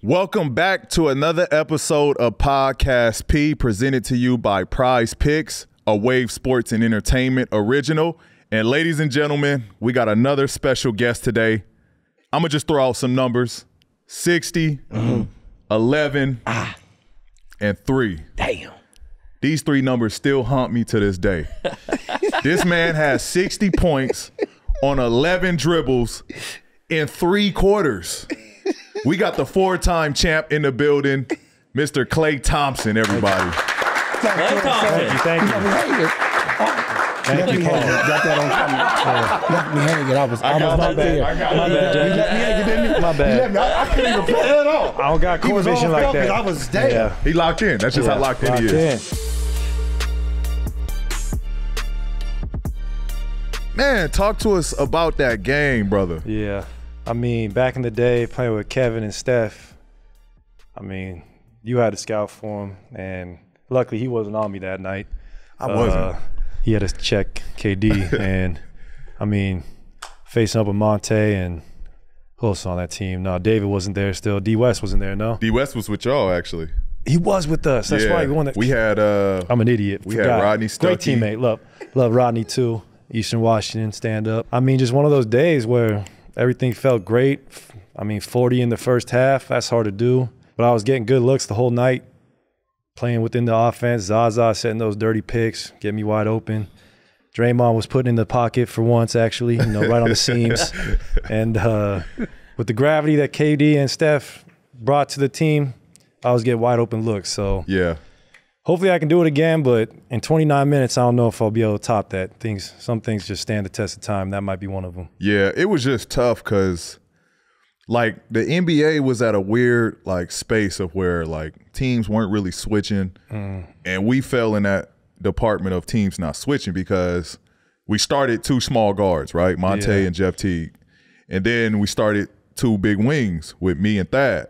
Welcome back to another episode of Podcast P, presented to you by Prize Picks, a Wave Sports and Entertainment original. And ladies and gentlemen, we got another special guest today. I'm going to just throw out some numbers. 60, 11, and 3. Damn. These 3 numbers still haunt me to this day. This man has 60 points on 11 dribbles in 3 quarters. We got the 4-time champ in the building, Mr. Klay Thompson, everybody. Klay Thompson. Thank you. Thank you, Paul. Got that on camera. Let me hang it. I was not there. My bad, You let me hang it, didn't you? My bad. I couldn't even play at all. I don't got court vision like that. I was there. Yeah. He locked in. That's just how locked in he is. Man, talk to us about that game, brother. Yeah. I mean, back in the day, playing with Kevin and Steph, I mean, you had to scout for him, and luckily he wasn't on me that night. I wasn't. He had to check KD, and I mean, facing up with Monte and who else on that team? No, David wasn't there still. D West wasn't there, no? D West was with y'all, actually. He was with us. That's right. We had I'm an idiot. We had Rodney Stuckey. Great teammate. Love Rodney too. Eastern Washington, stand up. I mean, just one of those days where everything felt great. I mean, 40 in the first half, that's hard to do. But I was getting good looks the whole night, playing within the offense. Zaza setting those dirty picks, getting me wide open. Draymond was putting in the pocket for once, actually, right on the seams. And with the gravity that KD and Steph brought to the team, I was getting wide open looks. So yeah. Hopefully I can do it again, but in 29 minutes, I don't know if I'll be able to top that. Some things just stand the test of time. That might be one of them. Yeah, it was just tough because, like, the NBA was at a weird, like, space of where, like, teams weren't really switching. And we fell in that department of teams not switching because we started 2 small guards, right? Monte and Jeff Teague. And then we started 2 big wings with me and Thad.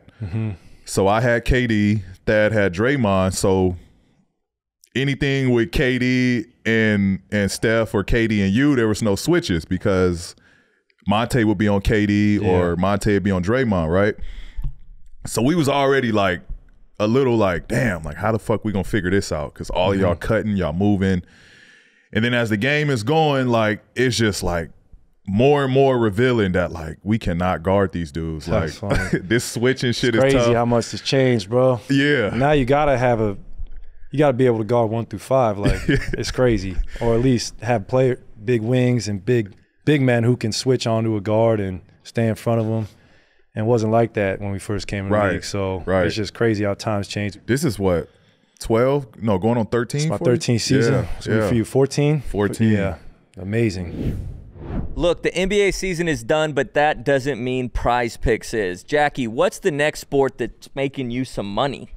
So I had KD, Thad had Draymond, so anything with KD and Steph or KD and you, there was no switches because Monte would be on KD or Monte would be on Draymond, right? So we was already like a little like, damn, like how the fuck we gonna figure this out? Because all of y'all cutting, y'all moving. And then as the game is going, like it's just like more and more revealing that like we cannot guard these dudes. That's like this switching shit it's is crazy tough. how much has changed, bro. Yeah. Now you gotta be able to guard 1 through 5. Like it's crazy, or at least have big wings and big men who can switch onto a guard and stay in front of them. And it wasn't like that when we first came in the league. So it's just crazy how times changed. This is what, 12? No, going on 13? It's my 13th season. Yeah. So for you, 14? 14. Yeah, amazing. Look, the NBA season is done, but that doesn't mean Prize Picks is. Jackie, what's the next sport that's making you some money?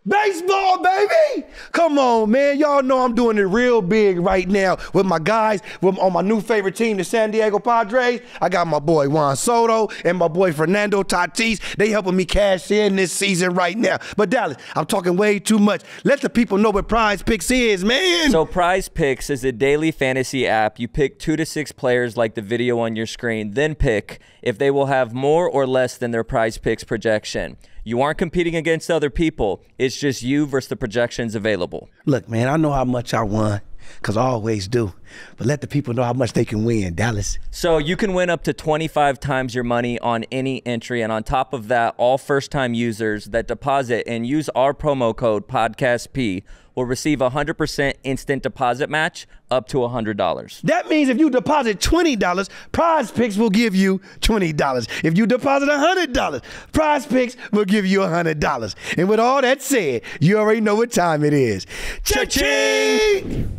Baseball, baby! Come on, man. Y'all know I'm doing it real big right now with my guys on my new favorite team, the San Diego Padres. I got my boy Juan Soto and my boy Fernando Tatis. They helping me cash in this season right now. But Dallas, I'm talking way too much. Let the people know what Prize Picks is, man. So Prize Picks is a daily fantasy app. You pick 2 to 6 players like the video on your screen, then pick if they will have more or less than their Prize Picks projection. You aren't competing against other people. It's just you versus the projections available. Look, man, I know how much I won, because I always do. But let the people know how much they can win, Dallas. So you can win up to 25 times your money on any entry. And on top of that, all first-time users that deposit and use our promo code PODCASTP will receive a 100% instant deposit match up to $100. That means if you deposit $20, Prize Picks will give you $20. If you deposit $100, Prize Picks will give you $100. And with all that said, you already know what time it is. Cha-ching!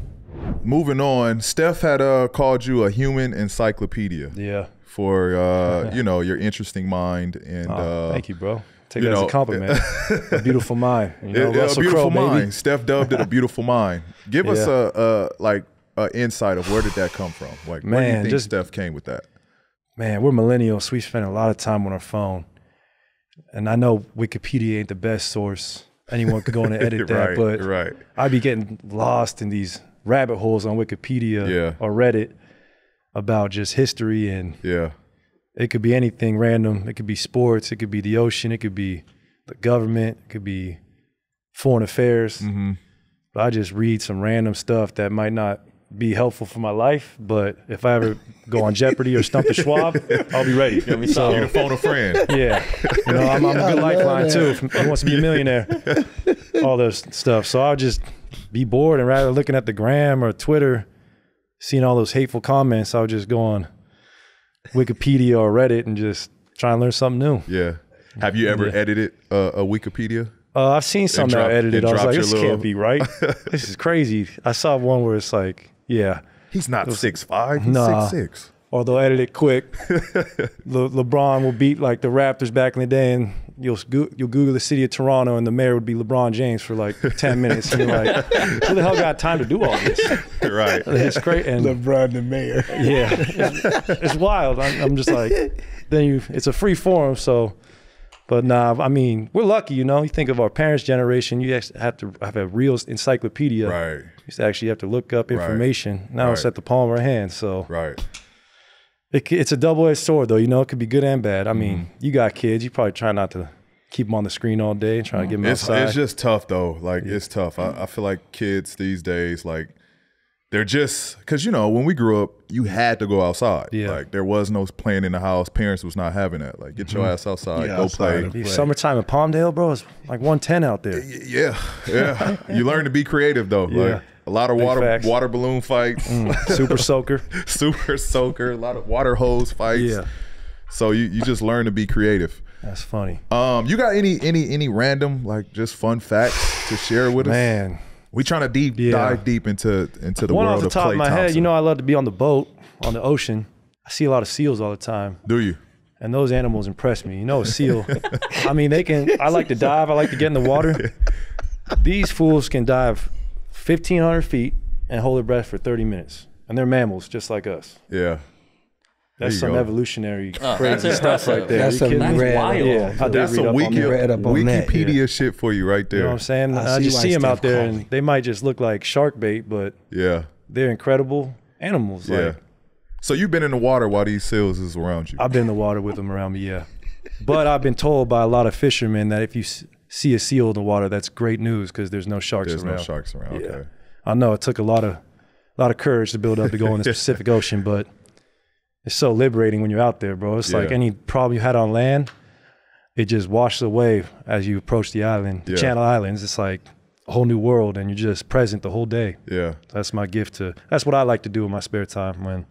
Moving on, Steph had called you a human encyclopedia. Yeah. For your interesting mind and thank you, bro. Take that as a compliment. A beautiful mind. A beautiful Crowe, mind. baby. Steph dubbed it a beautiful mind. Give us a insight of where did that come from? Like, where do you think Steph came with that? Man, we're millennials. We spend a lot of time on our phone. And I know Wikipedia ain't the best source. Anyone could go in and edit that. But I'd be getting lost in these rabbit holes on Wikipedia or Reddit about just history and it could be anything random. It could be sports. It could be the ocean. It could be the government. It could be foreign affairs. But I just read some random stuff that might not be helpful for my life, but if I ever go on Jeopardy or Stump the Schwab, I'll be ready. You to phone a friend. Yeah, you know, I'm a good lifeline too. If he wants to be a millionaire, all those stuff. So I'll just be bored, and rather looking at the gram or Twitter, seeing all those hateful comments, I'll just go on Wikipedia or Reddit and just try and learn something new. Yeah. Have you ever edited a Wikipedia? I've seen some that are edited. I was like, this can't be right. This is crazy. I saw one where it's like, yeah. He's not 6'5", he's nah. 6'6". Or they'll edit it quick. LeBron will beat like the Raptors back in the day, and you'll Google the city of Toronto, and the mayor would be LeBron James for like 10 minutes. And you're like, who the hell got time to do all this? Right. It's great. And LeBron the mayor. Yeah, it's wild. I'm just like, it's a free forum, so. But nah, I mean, we're lucky, you know. You think of our parents' generation, you have to have a real encyclopedia. Right. You used to actually have to look up information. Now it's at the palm of our hands. So it's a double-edged sword, though. You know, it could be good and bad. I mean, you got kids. You probably try not to keep them on the screen all day and try to get them outside. It's just tough, though. Like, it's tough. I feel like kids these days, like, they're just, because, you know, when we grew up, you had to go outside. Yeah. Like, there was no playing in the house. Parents was not having that. Like, get your ass outside, go play. Summertime in Palmdale, bro, it's like 110 out there. Yeah. You learn to be creative, though. Yeah. Like, a lot of water balloon fights. Super soaker. Super soaker. A lot of water hose fights. Yeah. So you just learn to be creative. That's funny. You got any random, like, just fun facts to share with us? Man. We trying to dive deep into the One world off the of top Klay of my Thompson. head, you know, I love to be on the boat, on the ocean. I see a lot of seals all the time. Do you? And those animals impress me. You know, a seal. I mean, I like to dive. I like to get in the water. These fools can dive 1,500 feet and hold their breath for 30 minutes. And they're mammals just like us. Yeah. That's some evolutionary crazy that's stuff right there. That's some wild. Yeah, I did That's read a up on that. Wikipedia shit for you right there. You know what I'm saying? I just see them out there, and they might just look like shark bait, but they're incredible animals. Yeah. Like, so you've been in the water while these seals is around you? I've been in the water with them around me, yeah. But I've been told by a lot of fishermen that if you see a seal in the water, that's great news because there's no sharks around. There's no sharks around, okay. I know it took a lot of courage to build up to go in the Pacific Ocean, but it's so liberating when you're out there, bro. It's like any problem you had on land, it just washes away as you approach the island, the Channel Islands. It's like a whole new world, and you're just present the whole day. Yeah. That's my gift that's what I like to do in my spare time when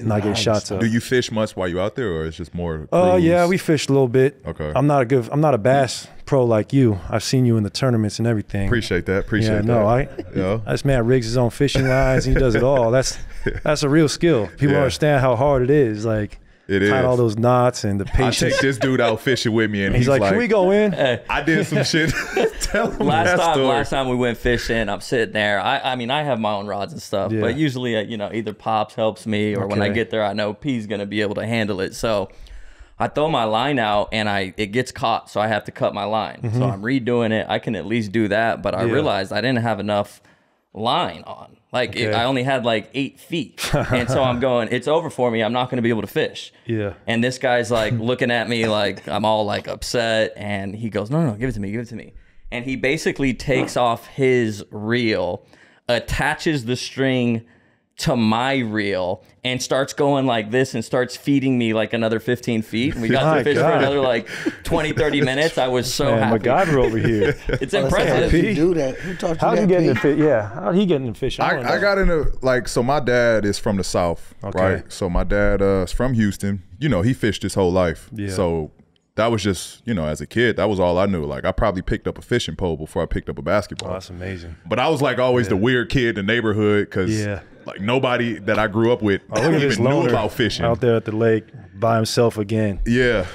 not getting shots up. Do you fish much while you're out there, or it's just more yeah, we fished a little bit. Okay. I'm not a bass pro like you. I've seen you in the tournaments and everything. Appreciate that. This man rigs his own fishing lines. He does it all. That's a real skill. People don't understand how hard it is. Like, tying all those knots and the patience. I take this dude out fishing with me, and he's like, can we go in? I did some shit. Tell him last time we went fishing, I'm sitting there. I mean, I have my own rods and stuff, but usually, either Pops helps me, or when I get there, I know P's going to be able to handle it. So I throw my line out, and it gets caught, so I have to cut my line. So I'm redoing it. I can at least do that, but I realized I didn't have enough line on. Like, I only had like 8 feet. And so I'm going, it's over for me. I'm not going to be able to fish. Yeah. And this guy's like looking at me like I'm all like upset. And he goes, no, give it to me. Give it to me. And he basically takes off his reel, attaches the string to my reel, and starts going like this and starts feeding me like another 15 feet. And we got to fish for another like 20, 30 minutes. I was so happy. MacGyver over here. It's impressive. How did you do that? Who taught you How that? He get in the fish? Yeah, how he get in the fish? I got into, like, so my dad is from the South, right? So my dad is from Houston. You know, he fished his whole life. Yeah. So that was just, as a kid, that was all I knew. Like, I probably picked up a fishing pole before I picked up a basketball. Oh, that's amazing. But I was like always the weird kid in the neighborhood because like nobody that I grew up with even knew about fishing. Out there at the lake by himself again. Yeah.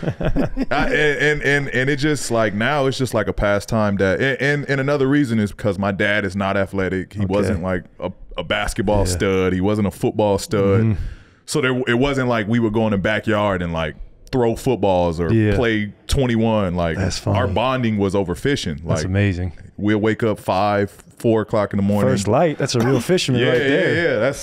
and it just like now it's just like a pastime that and another reason is because my dad is not athletic. He wasn't like a basketball stud. He wasn't a football stud. So it wasn't like we would go in the backyard and like throw footballs or play 21. Like, our bonding was over fishing. Like, that's amazing. We'll wake up 4 o'clock in the morning. First light. That's a real fisherman right there. Yeah.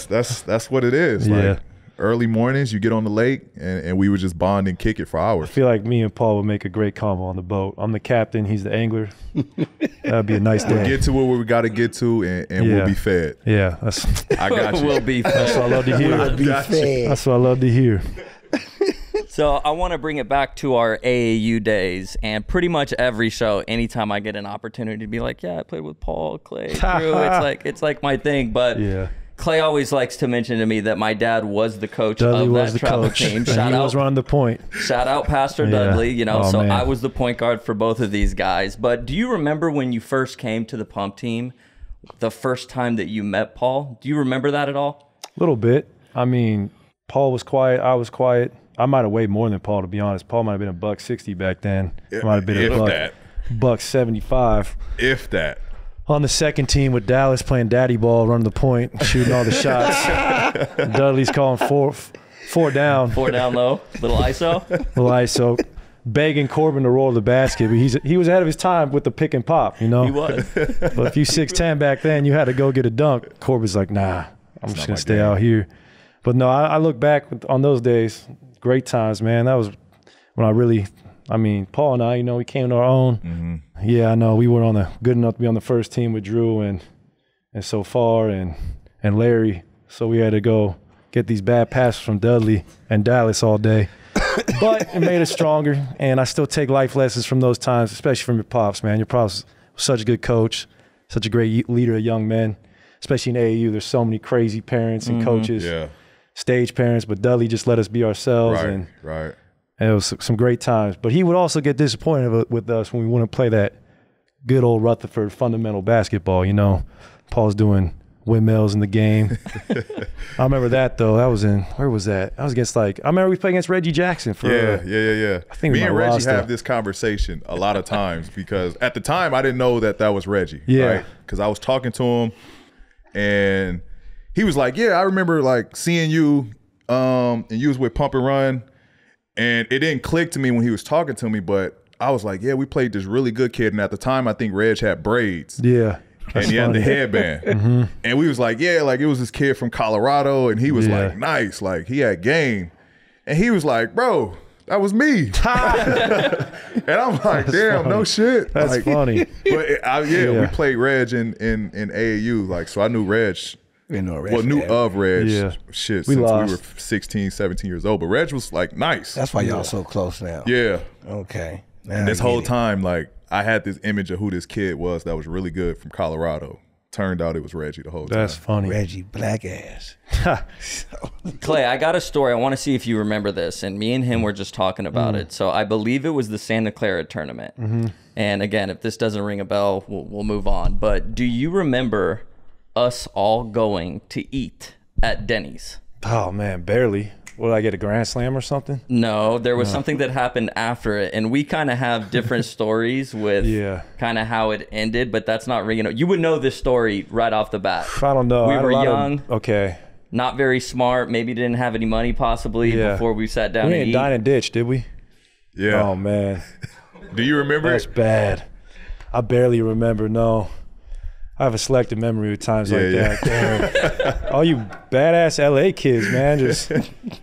That's what it is. Like, early mornings. You get on the lake, and we would just bond and kick it for hours. I feel like me and Paul would make a great combo on the boat. I'm the captain. He's the angler. That'd be a nice day. We'll get to where we got to get to, and we'll be fed. Yeah. I got you. We'll be fed. That's what I love to hear. We'll be fed. That's what I love to hear. So I want to bring it back to our AAU days, and pretty much every show, anytime I get an opportunity to be like, yeah, I played with Paul, Klay, Drew, it's like my thing. But Yeah. Klay always likes to mention to me that my dad was the coach Dudley of was that the travel coach. team. And Shout he out, was running the point. shout out Pastor Yeah. Dudley, you know, Oh, so man. I was the point guard for both of these guys. But do you remember when you first came to the pump team, the first time that you met Paul? Do you remember that at all? A little bit. I mean, Paul was quiet. I was quiet. I might have weighed more than Paul, to be honest. Paul might have been a $160 back then. Might have been a $175. If that. On the second team with Dallas playing daddy ball, running the point, shooting all the shots. Dudley's calling four down. 4 down low, little ISO. Little ISO. Begging Corbin to roll the basket, but he was ahead of his time with the pick and pop, you know? He was. But if you 6'10" back then, you had to go get a dunk. Corbin's like, nah, I'm just going to stay out here. But no, I look back on those days, great times, man. That was when Paul and I, you know, we came to our own. Mm-hmm. Yeah, I know we were good enough to be on the first team with Drew and so far and Larry. So we had to go get these bad passes from Dudley and Dallas all day. But it made us stronger, and I still take life lessons from those times, especially from your pops, man. Your pops was such a good coach, such a great leader of young men, especially in AAU. There's so many crazy parents and coaches, stage parents, but Dudley just let us be ourselves. Right. And it was some great times. But he would also get disappointed with us when we wouldn't play that good old Rutherford fundamental basketball, you know. Paul's doing windmills in the game. I remember that, though. Where was that? I was against, I remember we played against Reggie Jackson for Yeah. I think me and Reggie have this conversation a lot of times because at the time I didn't know that was Reggie. Yeah. Right? Because I was talking to him and he was like, yeah, I remember seeing you and you was with Pump and Run, and it didn't click to me when he was talking to me, but I was like, yeah, we played this really good kid, and at the time I think Reg had braids. Yeah. And he had the headband. And we was like, yeah, it was this kid from Colorado, and he was nice, he had game. And he was like, bro, that was me. And I'm like, damn, no shit. That's funny. But we played Reg in AAU, so I knew Reg. Knew of Reg since we were 16, 17 years old. But Reg was nice. That's why y'all so close now. Yeah. Okay. And this whole time, I had this image of who this kid was that was really good from Colorado. Turned out it was Reggie the whole time. That's funny. Reggie, black ass. Klay, I got a story. I want to see if you remember this. And me and him were just talking about it. So I believe it was the Santa Clara tournament. And again, if this doesn't ring a bell, we'll move on. But do you remember us all going to eat at Denny's? Oh, man, barely. What, did I get a grand slam or something? No, there was something that happened after it, and we kind of have different stories with kind of how it ended, but that's not ringing. You would know this story right off the bat. I don't know. We were young. Okay. Not very smart. Maybe didn't have any money possibly before we sat down We and didn't eat. dine and ditch, did we? Yeah. Oh, man. Do you remember That's bad. I barely remember, no. I have a selective memory of times like that. Damn. All you badass LA kids, man.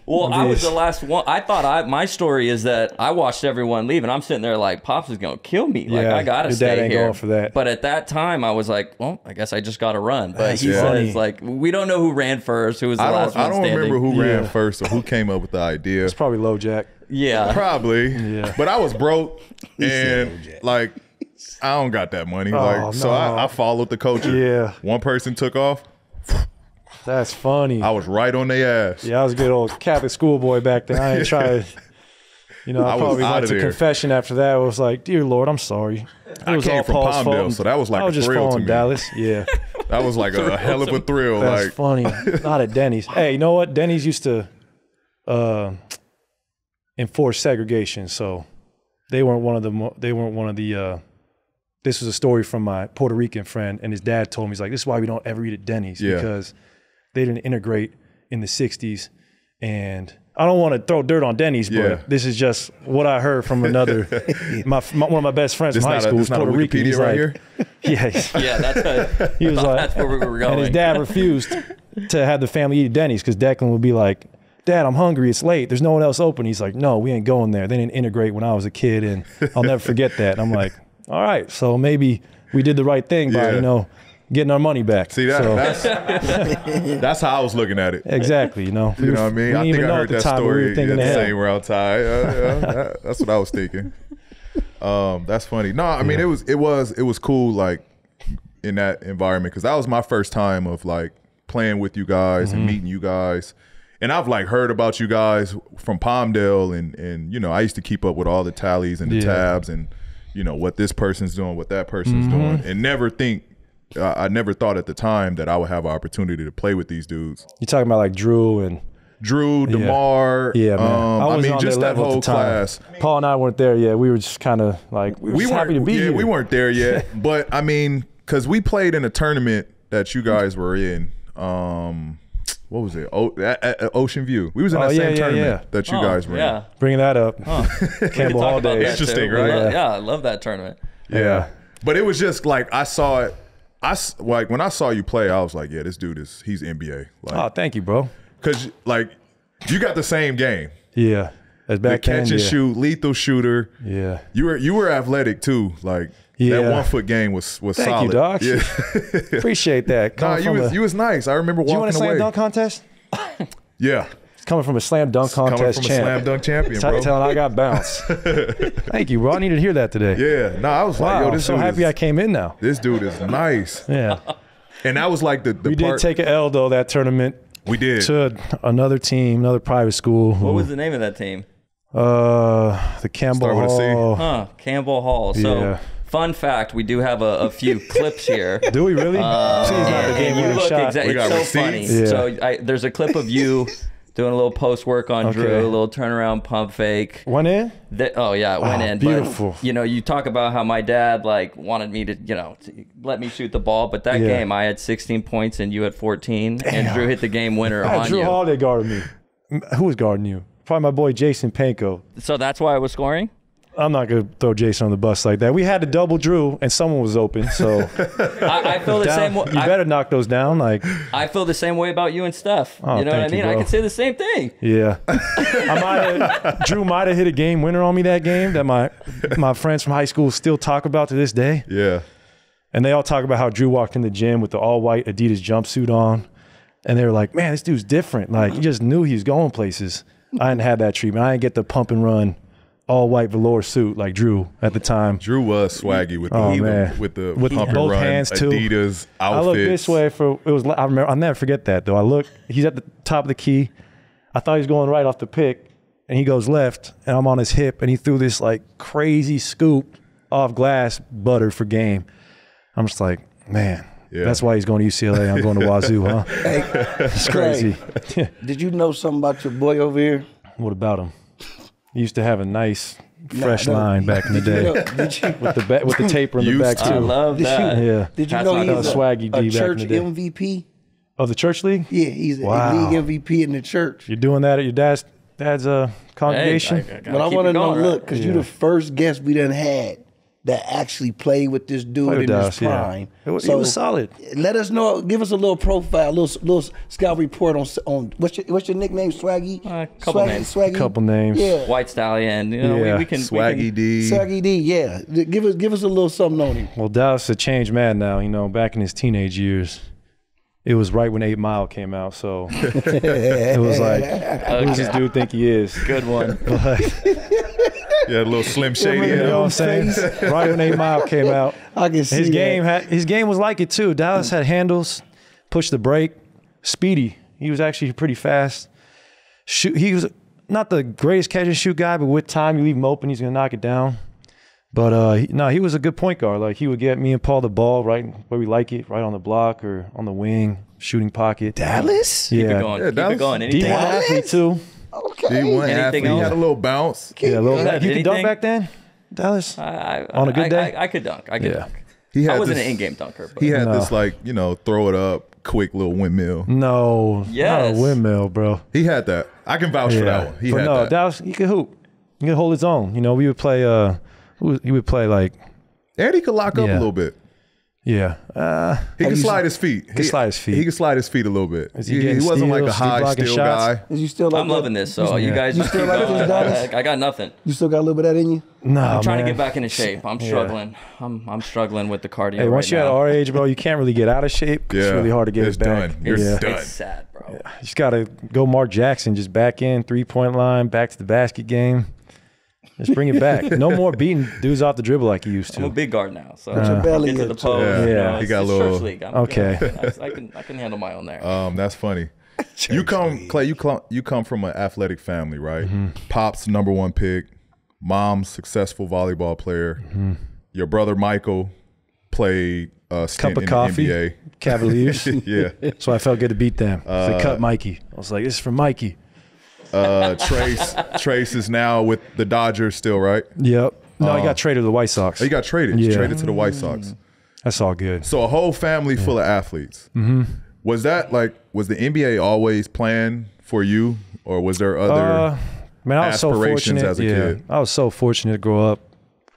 Well, I was the last one. I thought my story is that I watched everyone leave, and I'm sitting there like, Pops is gonna kill me. I gotta stay dad ain't here. going for that. But at that time, I was like, well, I guess I just gotta run. But That's he funny. says we don't know who ran first, who was the last one I don't standing. remember who ran first or who came up with the idea. It's probably Low Jack. Yeah. Probably. Yeah. But I was broke and I don't got that money. So I followed the coaches. Yeah. One person took off. That's funny. I was right on their ass. Yeah, I was a good old Catholic schoolboy back then. I ain't try to, I was probably out went of to there. confession after that. I was like, dear Lord, I'm sorry. It I was came all from Paul's Palmdale, fault. so that was like I was a just thrill to following me. Dallas. Yeah. That was like a hell of a thrill. That's funny. Not at Denny's. Hey, you know what? Denny's used to enforce segregation, so they weren't one of the. This was a story from my Puerto Rican friend, and his dad told me, he's like, this is why we don't ever eat at Denny's, because they didn't integrate in the 60s. And I don't want to throw dirt on Denny's, but this is just what I heard from another, one of my best friends from high school was Puerto Rican. He's right like, Yeah, he was like, that's where we were going. and his dad refused to have the family eat at Denny's because Declan would be like, Dad, I'm hungry. It's late. There's no one else open. He's like, no, we ain't going there. They didn't integrate when I was a kid, and I'll never forget that. And I'm like, all right, so maybe we did the right thing by, you know, getting our money back. See, that's how I was looking at it. Exactly, you know. You know what I mean? I think I heard that story at the same round tie. That's what I was thinking. That's funny. No, I mean, it was cool, like, in that environment, because that was my first time of, like, playing with you guys and meeting you guys. And I've, like, heard about you guys from Palmdale, and you know, I used to keep up with all the tallies and the tabs and, you know, what this person's doing, what that person's doing, and I never thought at the time that I would have an opportunity to play with these dudes. You talking about like Drew, DeMar. Yeah, man. I mean, just that whole class. Paul and I weren't there yet. We were just kind of like, we were happy to be here. We weren't there yet. But, I mean, because we played in a tournament that you guys were in. What was it? At Ocean View. We was in that same tournament that you guys were in. Bringing that up. Campbell Hall Day. Interesting, right? Yeah, I love that tournament. Yeah. But it was just like, I saw it. Like, when I saw you play, I was like, yeah, this dude he's NBA. Like, oh, thank you, bro. Because, like, you got the same game. Yeah. As back the catch and shoot, lethal shooter. Yeah. You were athletic too. Like, that 1 foot game was solid. Thank you, Doc. Yeah. Appreciate that. Nah, you was nice. I remember walking away. Do you want a slam dunk contest? Yeah. It's coming from a slam dunk contest champ. Slam dunk champion, bro. Telling I got bounce. Thank you, bro. I needed to hear that today. Yeah. No, I was like, yo, this so dude happy I came in now. This dude is nice. Yeah. And that was like the we did take an L, though, that tournament. We did. To another team, another private school. What was the name of that team? The Campbell Hall. Campbell Hall. So, fun fact, we do have a few clips here. Do we really? And you look exactly. It's so receipts. funny. Yeah. So there's a clip of you doing a little post work on Drew, a little turnaround pump fake. Went in? It went in. Beautiful. But, you know, you talk about how my dad like wanted me to, you know, to let me shoot the ball, but that game I had 16 points and you had 14, Damn. and Drew hit the game winner on Drew you. Holiday guarded me. Who was guarding you? Probably my boy Jason Panko. So that's why I was scoring? I'm not going to throw Jason on the bus like that. We had to double Drew, and someone was open, so I feel the same way. You better knock those down. Like, I feel the same way about you and Steph. Oh, you know what I thank you, mean? bro. I could say the same thing. Yeah. Drew might have hit a game winner on me that game that my friends from high school still talk about to this day. Yeah. And they all talk about how Drew walked in the gym with the all-white Adidas jumpsuit on, and they were like, man, this dude's different. Like, you just knew he was going places. I didn't have that treatment. I didn't get the pump and run all-white velour suit like Drew at the time. Drew was swaggy with the pump and both run hands too. Adidas outfits. I look this way I remember. I'll never forget that though. He's at the top of the key. I thought he was going right off the pick, and he goes left, and I'm on his hip, and he threw this like crazy scoop off glass butter for game. I'm just like, man, that's why he's going to UCLA. I'm going to Wazoo, huh? Hey, it's crazy. Did you know something about your boy over here? What about him? He used to have a nice fresh line back in the day. With the taper in the back too. I love that. Did you know he's swaggy D a church back in the day. MVP? Of the church league? Yeah, he's a league MVP in the church. You're doing that at your dad's congregation? But I want to know, look, because you're the first guest we done had that actually played with this dude in his prime. He was solid. Let us know. Give us a little profile, little scout report on what's your nickname? Swaggy. Couple names. Swaggy. Couple names. Yeah. White Stallion. You know, we can Swaggy D. Swaggy D. Yeah. Give us a little something on him. Well, Dallas is a changed man now. You know, back in his teenage years, it was right when 8 Mile came out, so it was like, who does this dude think he is? Good one. Yeah, a little Slim Shady. You know what I'm saying? Right when 8 Mile came out, I can see his game was like it too. Dallas had handles, push the break, speedy. He was actually pretty fast. He was not the greatest catch and shoot guy, but with time, you leave him open, he's gonna knock it down. But he was a good point guard. Like, he would get me and Paul the ball right where we like it, right on the block or on the wing, shooting pocket. Dallas? Keep it going. Keep it going. D1 athlete too. Okay. D1 athlete. He had a little bounce. Yeah, a little bit. You could dunk back then, Dallas? On a good day? I could dunk. I could dunk. I wasn't an in-game dunker. But he had this, like, you know, throw it up, quick little windmill. No, not a windmill, bro. He had that. I can vouch for that one. He had that. Dallas, he could hoop. He could hold his own. You know, we would play. He would play like. And he could lock up a little bit. Yeah. He can slide his feet. He can slide his feet. He can slide his feet a little bit. He wasn't like a steals? Is he high blocking steal shots? guy. Is you still like I'm loving this. So you guys You just still keep like going. these guys? I got nothing. You still got a little bit of that in you? No, I'm trying man. to get back into shape. I'm struggling. I'm struggling with the cardio. Hey, once right you're at now. our age, bro, you can't really get out of shape. Yeah, It's really hard to get it's it back. done. You're done. It's sad, bro. You just got to go Mark Jackson, just back in, 3-point line, back to the basket game. Just bring it back. No more beating dudes off the dribble like you used I'm a to. big guard now, so your belly get to the is, pose. Yeah. you Yeah. know, He it's got a church little- league. Okay. I can handle my own there. That's funny. Clay, you come from an athletic family, right? Mm-hmm. Pop's #1 pick, mom's successful volleyball player. Mm-hmm. Your brother Michael played a stint Cup of in coffee, the Cavaliers. NBA. Yeah. So I felt good to beat them. So they cut Mikey. I was like, this is for Mikey. Trace is now with the Dodgers still, right? Yep. No, he got traded to the White Sox. He got traded. Yeah. Traded to the White Sox. That's all good. So a whole family full of athletes. Mm-hmm. Was the NBA always planned for you, or was there other Man, I was so aspirations fortunate. as a kid? I was so fortunate to grow up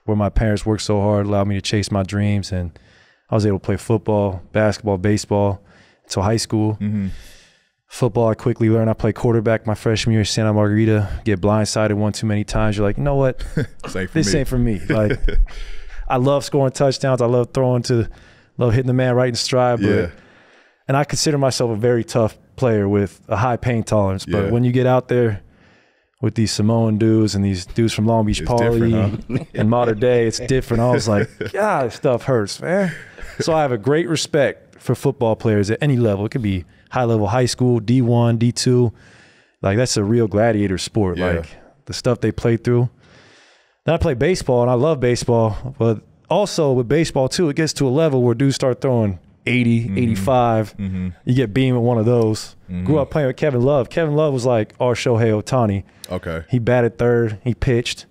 where my parents worked so hard, allowed me to chase my dreams, and I was able to play football, basketball, baseball until high school. Mm-hmm. Football, I quickly learned. I played quarterback my freshman year at Santa Margarita. Get blindsided one too many times. You're like, you know what? This ain't for me. Like, I love scoring touchdowns. I love love hitting the man right in stride. But, and I consider myself a very tough player with a high pain tolerance. But when you get out there with these Samoan dudes and these dudes from Long Beach Poly and Modern Day, it's different. I was like, God, this stuff hurts, man. So I have a great respect for football players at any level. It could be high level high school, D1, D2. Like, that's a real gladiator sport. Yeah. Like, the stuff they play through. Then I play baseball, and I love baseball. But also with baseball, too, it gets to a level where dudes start throwing 80, 85. Mm-hmm. You get beamed with one of those. Mm-hmm. Grew up playing with Kevin Love. Kevin Love was like our Shohei Ohtani. Okay. He batted third. He pitched.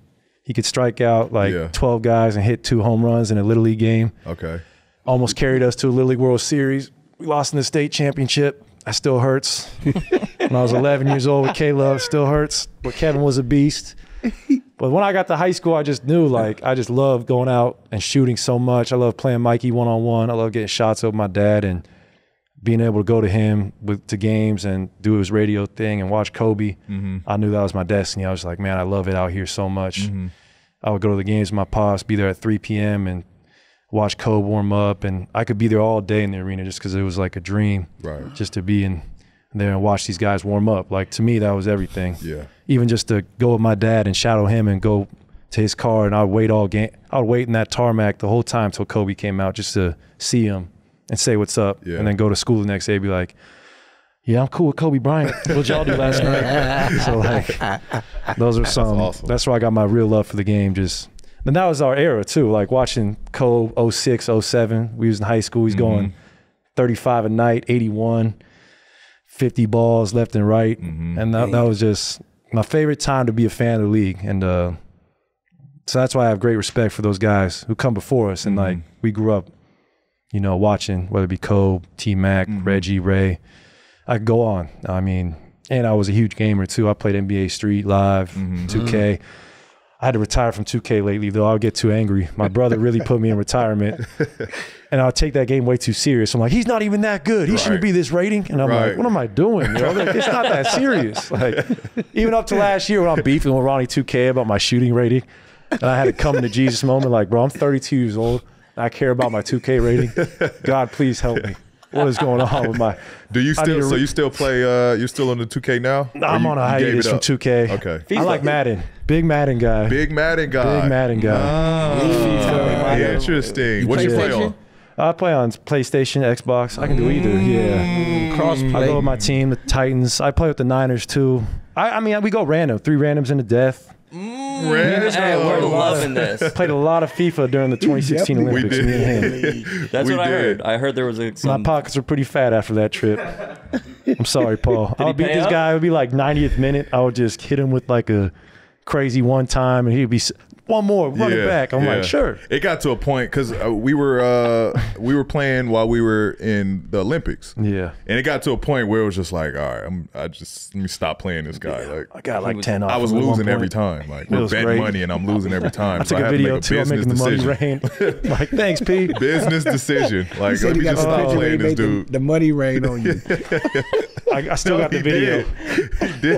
He could strike out 12 guys and hit 2 home runs in a Little League game. Okay. Almost carried us to a Little League World Series. We lost in the state championship. That still hurts. When I was 11 years old with K-Love, still hurts. But Kevin was a beast. But when I got to high school, I just knew, I just loved going out and shooting so much. I love playing Mikey one-on-one. I love getting shots over my dad and being able to go to him to games and do his radio thing and watch Kobe. Mm-hmm. I knew that was my destiny. I was like, man, I love it out here so much. Mm-hmm. I would go to the games with my pops, be there at 3 p.m. and watch Kobe warm up. And I could be there all day in the arena just because it was like a dream just to be in there and watch these guys warm up. Like, to me, that was everything. Yeah. Even just to go with my dad and shadow him and go to his car, and I would wait all game. I would wait in that tarmac the whole time till Kobe came out just to see him and say what's up, and then go to school the next day and be like, yeah, I'm cool with Kobe Bryant. What'd y'all do last night? So, like, those are some. Awesome. That's where I got my real love for the game. And that was our era too. Like, watching Kobe 06, 07. We was in high school. He's going 35 a night, 81, 50 balls left and right, and that was just my favorite time to be a fan of the league. And so that's why I have great respect for those guys who come before us. And like, we grew up, watching, whether it be Kobe, T-Mac, Reggie, Ray. I could go on. I mean, and I was a huge gamer too. I played NBA Street Live, 2K. I had to retire from 2K lately, though. I would get too angry. My brother really put me in retirement, and I'll take that game way too serious. I'm like, he's not even that good. He shouldn't be this rating. And I'm like, what am I doing? Like, it's not that serious. Like, even up to last year when I'm beefing with Ronnie 2K about my shooting rating, and I had to come into Jesus moment, like, bro, I'm 32 years old. I care about my 2K rating. God, please help me. What is going on with my? Do you still? So you still play? You're still on the 2K now? I'm on a hiatus from 2K. Okay. I like Madden. Big Madden guy. Big Madden guy. Oh, interesting. What you play on? I play on PlayStation, Xbox. I can do either. Yeah. Crossplay. I go with my team, the Titans. I play with the Niners too. I mean, we go random. 3 randoms into death. Hey, we're loving this. Played a lot of FIFA during the 2016 Olympics. We did. Me and him. That's We what I did. heard. I heard there was My pockets were pretty fat after that trip. I'm sorry, Paul. I would beat pay this up? guy. It would be like 90th minute. I would just hit him with like a crazy one time, and he'd be one more, run it back. I'm like, sure. It got to a point because we were playing while we were in the Olympics. Yeah. And it got to a point where it was just like, all right, let me stop playing this guy. Like I got like 10 off. I was losing every time. Like we're betting money and I'm losing every time. I took a video too. I'm making the money rain. Like, thanks, P. Business decision. Like, let me just stop playing this dude. The money rain on you. I still got the video.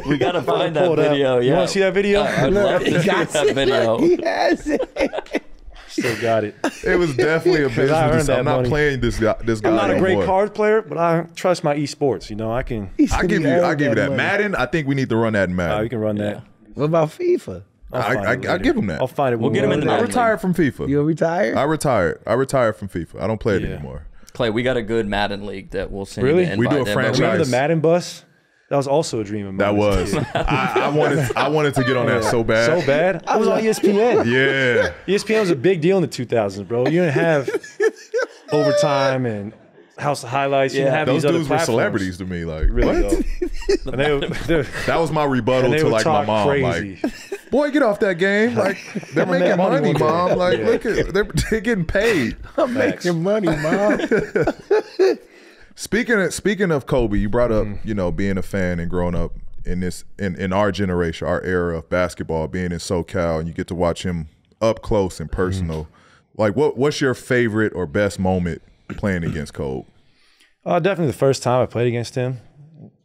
We gotta find that video. You want to see that video? I'd love to see that video. He has it. Still got it. It was definitely a business. I'm not playing this guy. I'm not a great card player, but I trust my esports. You know, I can. I give you that. Madden. I think we need to run that in Madden. You can run that. What about FIFA? I give him that. I'll find it. We'll get him in the I Madden retired from FIFA. You retired? I retired from FIFA. I don't play it anymore. Clay, we got a good Madden league that we'll send Really? you the invite. We do a franchise. Remember the Madden bus? That was also a dream of mine. That was. I wanted to get on that so bad. So bad? I was on ESPN. Yeah. ESPN was a big deal in the 2000s, bro. You didn't have overtime and House of Highlights. You didn't have Those these other dudes were platforms. celebrities to me. Like, Really, what? though. And That was my rebuttal they to would like my talk mom. crazy. Like, boy, get off that game. Like, they're making money, mom. Like, look at they're getting paid. I'm making money, Mom. Speaking of Kobe, you brought up being a fan and growing up in our generation, our era of basketball, being in SoCal, and you get to watch him up close and personal. Like, what's your favorite or best moment playing against Kobe? Definitely the first time I played against him.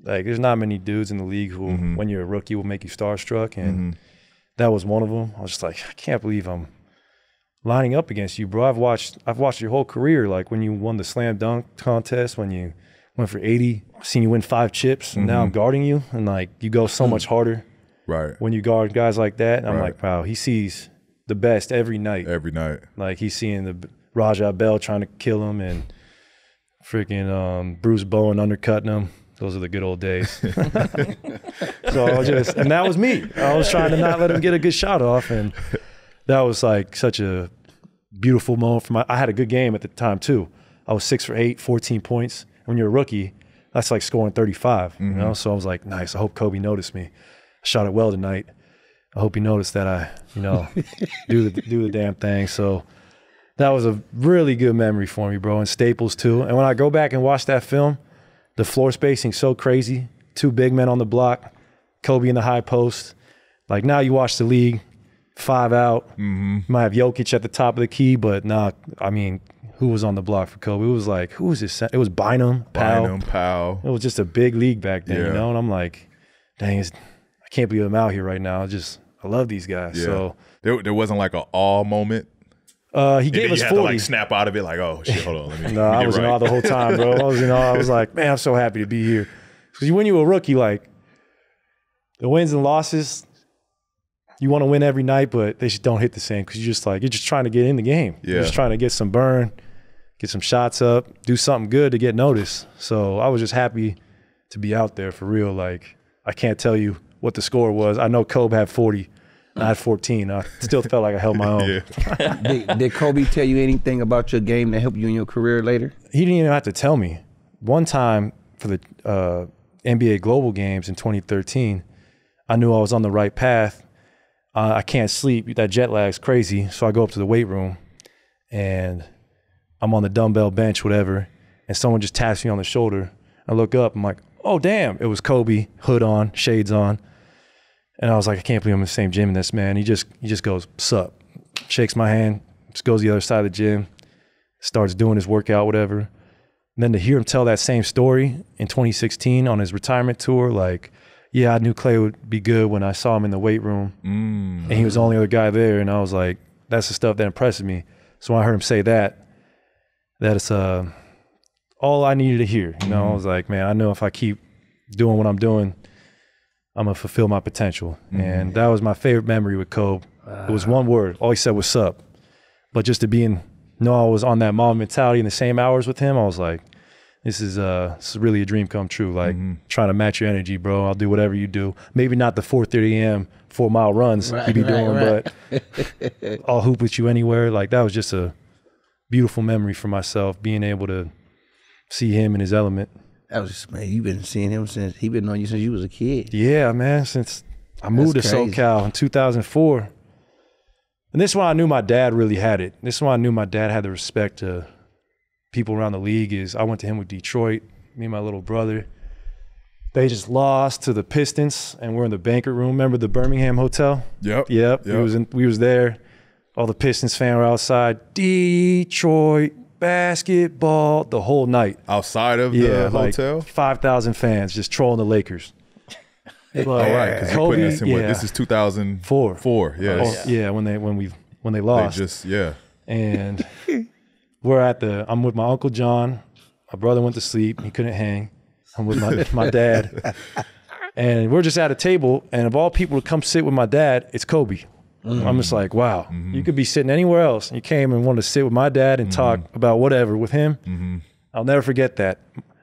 Like, there's not many dudes in the league who, when you're a rookie, will make you starstruck, and that was one of them. I was just like, I can't believe I'm lining up against you, bro. I've watched your whole career. Like when you won the slam dunk contest, when you went for 80, I've seen you win 5 chips, and now I'm guarding you, and like you go so much harder. Right. When you guard guys like that, and I'm like, wow, he sees the best every night. Every night. Like he's seeing the Rajah Bell trying to kill him, and freaking Bruce Bowen undercutting him. Those are the good old days. So and that was me. I was trying to not let him get a good shot off, and that was like such a beautiful moment for I had a good game at the time too. I was 6 for 8, 14 points. When you're a rookie, that's like scoring 35, you know? So I was like, nice, I hope Kobe noticed me. I shot it well tonight. I hope he noticed that I, do the damn thing. So that was a really good memory for me, bro, and Staples too. And when I go back and watch that film, the floor spacing so crazy, 2 big men on the block, Kobe in the high post. Like now you watch the league, 5 out. You might have Jokic at the top of the key, but nah, I mean, who was on the block for Kobe? It was like, who was this? It was Bynum, Powell. It was just a big league back then, you know? And I'm like, dang, I can't believe I'm out here right now. I love these guys. Yeah. So there wasn't like an awe moment. He gave us 40. You had to like snap out of it, like, oh shit, hold on, let me. No, I was in awe the whole time, bro. I was like, man, I'm so happy to be here. Because when you're a rookie, like the wins and losses, you want to win every night, but they just don't hit the same because you're just trying to get in the game. Yeah. You're just trying to get some burn, get some shots up, do something good to get noticed. So I was just happy to be out there for real. Like, I can't tell you what the score was. I know Kobe had 40, and I had 14. I still felt like I held my own. Did Kobe tell you anything about your game that helped you in your career later? He didn't even have to tell me. One time for the NBA Global Games in 2013, I knew I was on the right path. I can't sleep. That jet lag's crazy. So I go up to the weight room, and I'm on the dumbbell bench, whatever, and someone just taps me on the shoulder. I look up. I'm like, oh, damn. It was Kobe, hood on, shades on. And I was like, I can't believe I'm in the same gym as this man. He just goes, sup, shakes my hand, just goes to the other side of the gym, starts doing his workout, whatever. And then to hear him tell that same story in 2016 on his retirement tour, like, yeah, I knew Klay would be good when I saw him in the weight room. And he was the only other guy there. And I was like, that's the stuff that impresses me. So when I heard him say that it's all I needed to hear. You know, I was like, man, I know if I keep doing what I'm doing, I'm going to fulfill my potential. And that was my favorite memory with Kobe. It was one word. All he said was sup. But just to I was on that mom mentality in the same hours with him, I was like, this is really a dream come true. Like trying to match your energy, bro. I'll do whatever you do. Maybe not the 4:30 a.m. 4-mile runs you be doing, but I'll hoop with you anywhere. Like that was just a beautiful memory for myself, being able to see him in his element. That was, man, you've been seeing him he been knowing you since you was a kid. Yeah, man. Since I moved to SoCal in 2004, And this one I knew my dad really had it. This one I knew my dad had the respect to people around the league. Is I went to him with Detroit, me and my little brother. They just lost to the Pistons, and we're in the banquet room. Remember the Birmingham Hotel? Yep. We was there. All the Pistons fans were outside. Detroit basketball the whole night. Outside of the hotel? Like 5,000 fans just trolling the Lakers. All right, because you're putting us in what? This is 2004. Yeah, when they lost. And I'm with my Uncle John. My brother went to sleep. He couldn't hang. I'm with my dad. And we're just at a table, and of all people to come sit with my dad, it's Kobe. I'm just like, wow, you could be sitting anywhere else. And you came and wanted to sit with my dad and talk about whatever with him. I'll never forget that.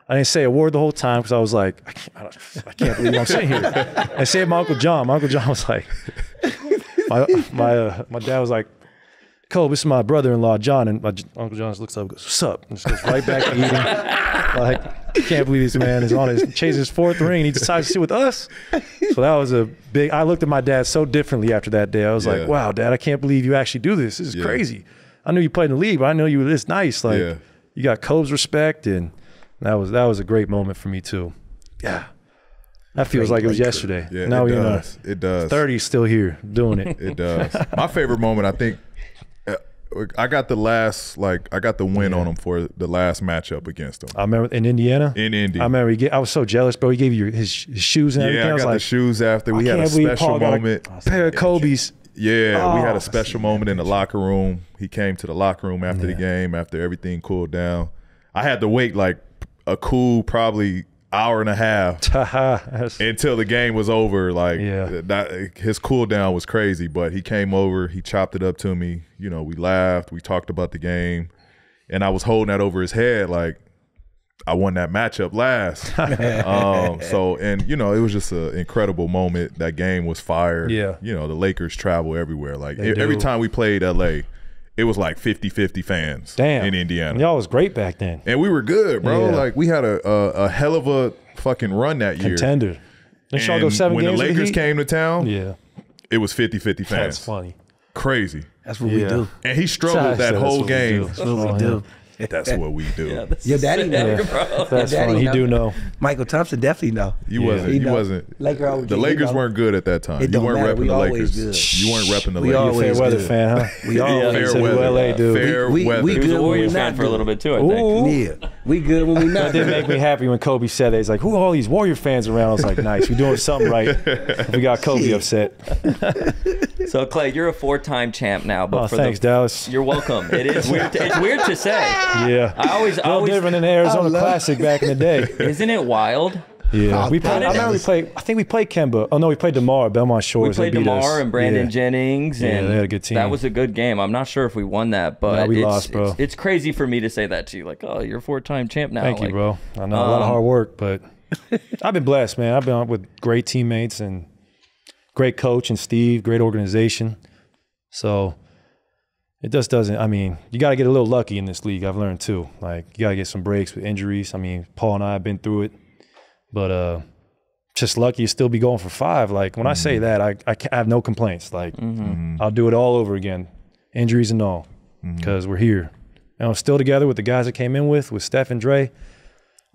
I didn't say a word the whole time because I was like, I can't believe I'm sitting here. I said my Uncle John. My Uncle John was like, my dad was like, Cole, this is my brother-in-law, John. And my Uncle John just looks up and goes, what's up? And just goes right back to eating. Like, I can't believe this man is chasing his 4th ring and he decides to sit with us. So that was I looked at my dad so differently after that day. I was like, wow, Dad, I can't believe you actually do this. This is crazy. I knew you played in the league, but I know you were this nice. Like, you got Kobe's respect, and that was a great moment for me too. Yeah. That feels like it was yesterday. Yeah, now it does. 30's still here doing it. It does. My favorite moment, I think, I got the win on him for the last matchup against him. I remember in Indiana. In Indy. I remember I was so jealous, bro. He gave you his shoes and everything. Yeah, I got the shoes after. We had a special moment. Pair of Kobe's. Yeah, we had a special moment in the locker room. He came to the locker room after the game, after everything cooled down. I had to wait like a cool probably hour and a half until the game was over. Like his cool down was crazy, but he came over, he chopped it up to me. You know, we laughed, we talked about the game, and I was holding that over his head like I won that matchup last. And you know, it was just an incredible moment. That game was fire. Yeah. You know, the Lakers travel everywhere. Like every time we played LA, it was like 50-50 fans in Indiana. Y'all was great back then. And we were good, bro. Yeah. Like we had a hell of a fucking run that year. Contender. Didn't y'all go 7 games when the Lakers came to town, it was 50-50 fans. That's funny. Crazy. That's what we do. And he struggled that whole game. That's what we do. That's what we do. Your daddy know. That's funny. He do know. Michael Thompson definitely know. He wasn't. The Lakers weren't good at that time. You weren't repping the Lakers. You weren't repping the Lakers. You're a fair weather fan, huh? We always fair weather. LA dude. Fair weather. He was a Warriors fan for a little bit too, I think. Yeah. We good when we not. That did make me happy when Kobe said that. He's like, who are all these Warrior fans around? I was like, nice. We're doing something right. We got Kobe upset. So, Klay, you're a 4-time champ now. But thanks, Dallas. You're welcome. It is weird. It's weird to say. Yeah. I always different than the Arizona Classic back in the day. Isn't it wild? Yeah. I think we played Kemba. Oh, no, we played DeMar, Belmont Shores. We played DeMar and Brandon Jennings. And they had a good team. That was a good game. I'm not sure if we won that, but we lost, bro. It's crazy for me to say that to you. Like, oh, you're a 4-time champ now. Thank you, bro. I know a lot of hard work, but I've been blessed, man. I've been with great teammates and great coach and Steve, great organization. So it just doesn't, I mean, you got to get a little lucky in this league, I've learned too. Like, you got to get some breaks with injuries. I mean, Paul and I have been through it, but just lucky to still be going for 5. Like, when I say that, I have no complaints. Like, I'll do it all over again, injuries and all, because we're here. And I'm still together with the guys that came in with Steph and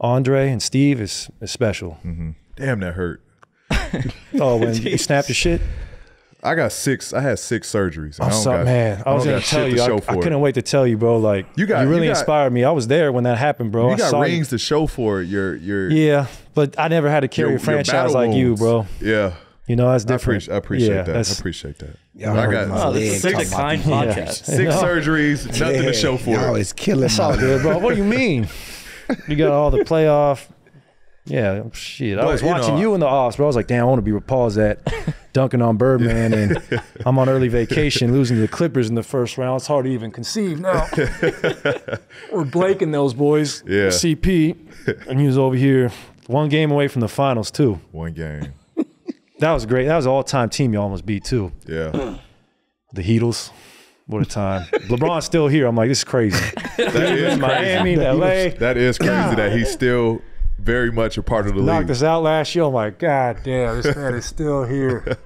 Andre and Steve is special. Damn, that hurt. Oh, when you snapped your shit? I had 6 surgeries. I was gonna tell you. I couldn't wait to tell you, bro. Like, you really inspired me. I was there when that happened, bro. You got rings to show for it. Yeah, but I never had to carry a franchise like you, bro. Yeah. You know, that's different. I appreciate that. I appreciate that. This is such a kind podcast. 6 surgeries, nothing to show for it. It's killing. That's all good, bro. What do you mean? You got all the playoff. Yeah, shit. I was watching you in the offs, bro. I was like, damn, I want to be where Paul's at, dunking on Birdman, and I'm on early vacation, losing to the Clippers in the first round. It's hard to even conceive now. We're Blake and those boys, CP, and he was over here, 1 game away from the finals, too. 1 game. That was great. That was an all-time team you almost beat, too. Yeah. The Heatles. What a time. LeBron's still here. I'm like, this is crazy. That is Miami, LA. That is crazy that he's still very much a part of the league. Knocked us out last year. I'm like, God damn, this man is still here.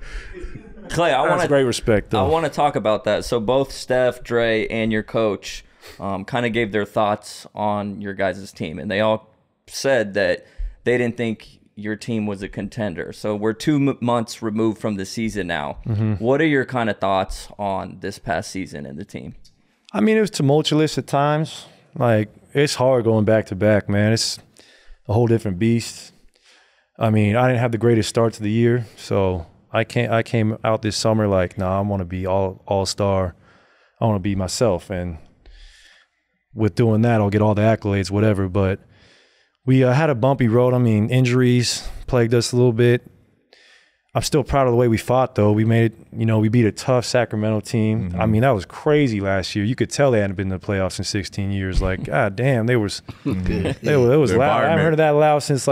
Klay, That's great respect, though. I want to talk about that. So both Steph, Dre, and your coach kind of gave their thoughts on your guys' team, and they all said that they didn't think your team was a contender. So we're 2 months removed from the season now. What are your kind of thoughts on this past season and the team? I mean, it was tumultuous at times. Like, it's hard going back to back, man. It's a whole different beast. I mean, I didn't have the greatest start to the year, so I came out this summer like, nah, I want to be all-star. I want to be myself, and with doing that, I'll get all the accolades, whatever. But we had a bumpy road. I mean, injuries plagued us a little bit. I'm still proud of the way we fought, though. We made it, you know, we beat a tough Sacramento team. I mean, that was crazy last year. You could tell they hadn't been in the playoffs in 16 years. Like, God damn, they was loud. I haven't heard of that loud since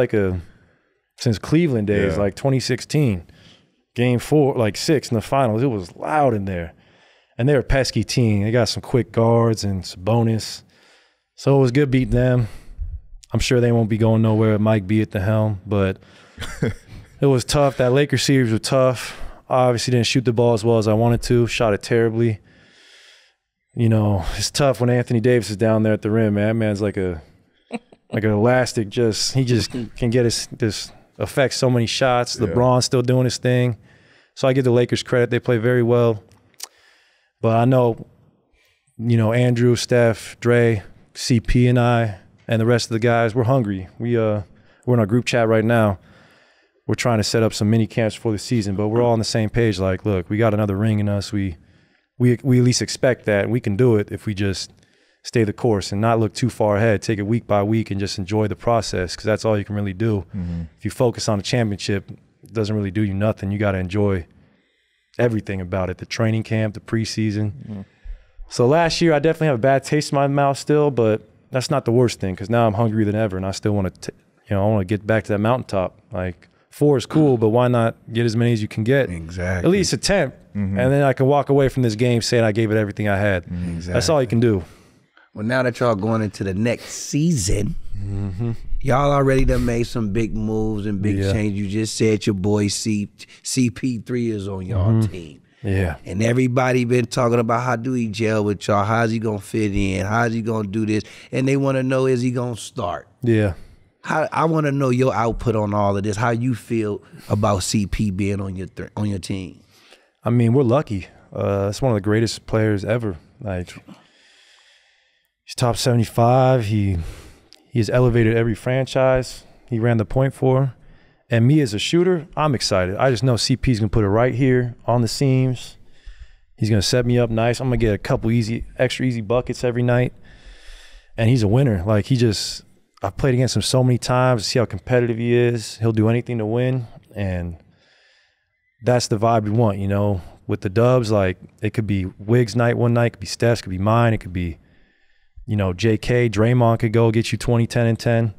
since Cleveland days, like 2016. Game 4, like 6 in the finals. It was loud in there. And they're a pesky team. They got some quick guards and Sabonis. So it was good beating them. I'm sure they won't be going nowhere with Mike B at the helm, but it was tough. That Lakers series was tough. I obviously didn't shoot the ball as well as I wanted to. Shot it terribly. You know, it's tough when Anthony Davis is down there at the rim, man. That man's like an elastic. He just can get this affects so many shots. Yeah. LeBron's still doing his thing. So I give the Lakers credit. They play very well. But I know, you know, Andrew, Steph, Dre, CP, and I, and the rest of the guys, we're hungry. We're in our group chat right now. We're trying to set up some mini camps for the season, but we're all on the same page. Like, look, we got another ring in us. We at least expect that. We can do it if we just stay the course and not look too far ahead. Take it week by week and just enjoy the process, because that's all you can really do. If you focus on a championship, it doesn't really do you nothing. You got to enjoy everything about it, the training camp, the preseason. So last year, I definitely have a bad taste in my mouth still, but that's not the worst thing, because now I'm hungrier than ever, and I still want to, I want to get back to that mountaintop. Like, 4 is cool, but why not get as many as you can get? Exactly. At least attempt, and then I can walk away from this game saying I gave it everything I had. Exactly. That's all you can do. Well, now that y'all going into the next season, y'all already done made some big moves and big changes. You just said your boy CP3 is on y'all team. Yeah. And everybody been talking about how do he gel with y'all? How's he going to fit in? How's he going to do this? And they want to know, is he going to start? Yeah. I want to know your output on all of this. How you feel about CP being on your team? I mean, we're lucky. It's one of the greatest players ever. Like, he's top 75. He has elevated every franchise. He ran the point for. And me as a shooter, I'm excited. I just know CP's going to put it right here on the seams. He's going to set me up nice. I'm going to get a couple extra easy buckets every night. And he's a winner. Like, I've played against him so many times to see how competitive he is. He'll do anything to win. And that's the vibe we want, you know. With the Dubs, like, it could be Wiggs night one night. It could be Steph's. It could be mine. It could be, you know, JK. Draymond could go get you 20, 10, and 10.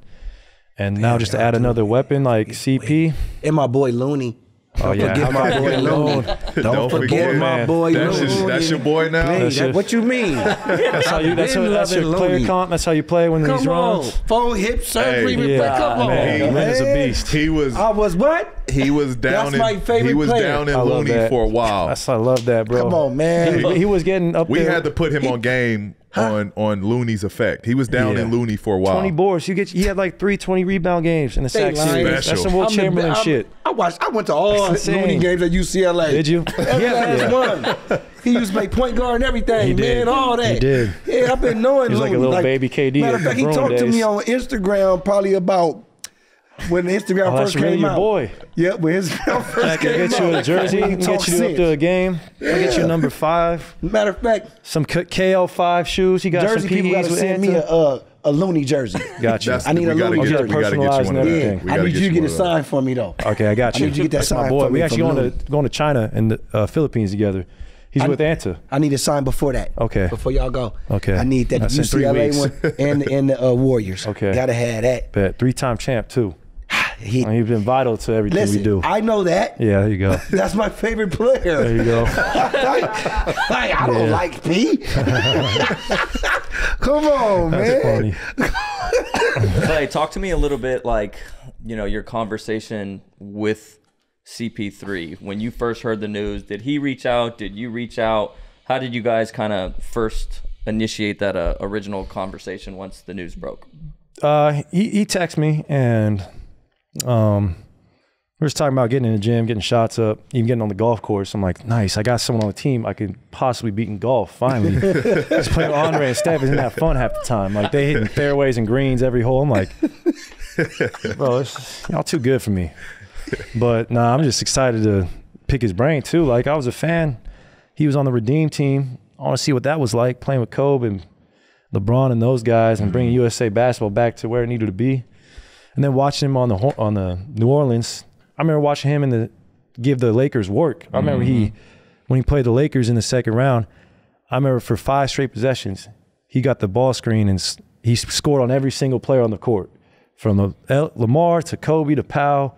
And now just to add another weapon like CP. And my boy Looney. Oh, yeah. Forget my boy Looney. Don't forget my boy Looney. That's your boy now? What you mean? That's your player comp. That's how you play when these runs. Full hip surgery. Come on, man. He's a beast. I was what? He was down. That's my favorite player. Down in Looney for a while. I love that, bro. Come on, man. He was getting up there. We had to put him on game on Looney's effect. He was down in Looney for a while. 20 boards. He had like 3 20 rebound games in the sack series. That's some Will Chamberlain shit. I went to all Looney games at UCLA. Did you? One. He used to make point guard and everything, man. All that. He did. Yeah, I've been knowing He was Looney. like a little baby KD. Matter of fact, he talked to me on Instagram probably about when Instagram first came your out. boy. Yep, when Instagram first came out. I can get you a jersey. I can get you up to a game. I get you number 5. Matter of fact, some KL5 shoes. He got jersey some people got to send me a Looney jersey. Gotcha. I need a Looney jersey. Personalized and everything. I need you to get it signed for me though. Okay, I got you. I need you to get that signed for me. We actually going to China and the Philippines together. He's with Anta. I need it signed before that. Okay. Before y'all go. Okay. I need that UCLA one and the Warriors. Okay. Gotta have that. Bet. 3-time champ too. He's been vital to everything we do. I know that. Yeah, there you go. That's my favorite player. There you go. I don't like P. Come on, That's man. Funny. Clay, talk to me a little bit like, your conversation with CP3 when you first heard the news? Did he reach out? Did you reach out? How did you guys kind of first initiate that original conversation once the news broke? He texted me, and we were just talking about getting in the gym, getting shots up, even getting on the golf course. I'm like, nice, I got someone on the team I could possibly beat in golf, finally. Just playing with Andre and Steph isn't that fun half the time. Like, they hitting fairways and greens every hole. I'm like, bro, it's y'all too good for me. But nah, I'm just excited to pick his brain too. Like, I was a fan. He was on the Redeem team. I want to see what that was like, playing with Kobe and LeBron and those guys, and bringing USA basketball back to where it needed to be. And then watching him on the New Orleans, I remember watching him give the Lakers work. I remember when he played the Lakers in the second round, I remember for 5 straight possessions, he got the ball screen and he scored on every single player on the court. From Lamar to Kobe to Powell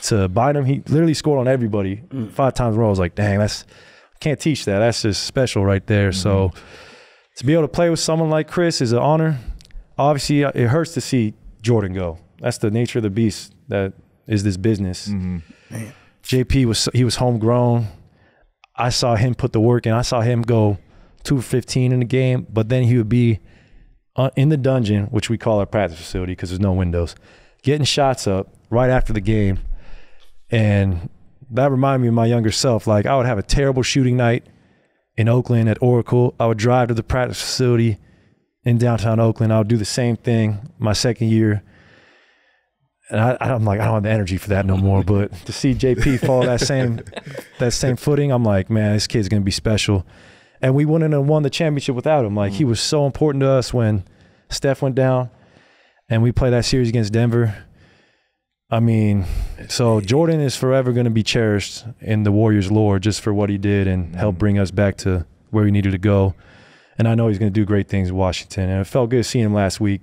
to Bynum, he literally scored on everybody 5 times in a row. I was like, dang, can't teach that. That's just special right there. So to be able to play with someone like Chris is an honor. Obviously, it hurts to see Jordan go. That's the nature of the beast that is this business. JP was homegrown. I saw him put the work in. I saw him go 2 for 15 in the game, but then he would be in the dungeon, which we call our practice facility because there's no windows, getting shots up right after the game. And that reminded me of my younger self. Like, I would have a terrible shooting night in Oakland at Oracle. I would drive to the practice facility in downtown Oakland. I would do the same thing my second year. And I'm like, I don't have the energy for that no more. But to see JP fall that same footing, I'm like, man, this kid's going to be special. And we wouldn't have won the championship without him. Like, he was so important to us when Steph went down and we played that series against Denver. I mean, so Jordan is forever going to be cherished in the Warriors lore just for what he did and help bring us back to where we needed to go. And I know he's going to do great things in Washington. And it felt good seeing him last week.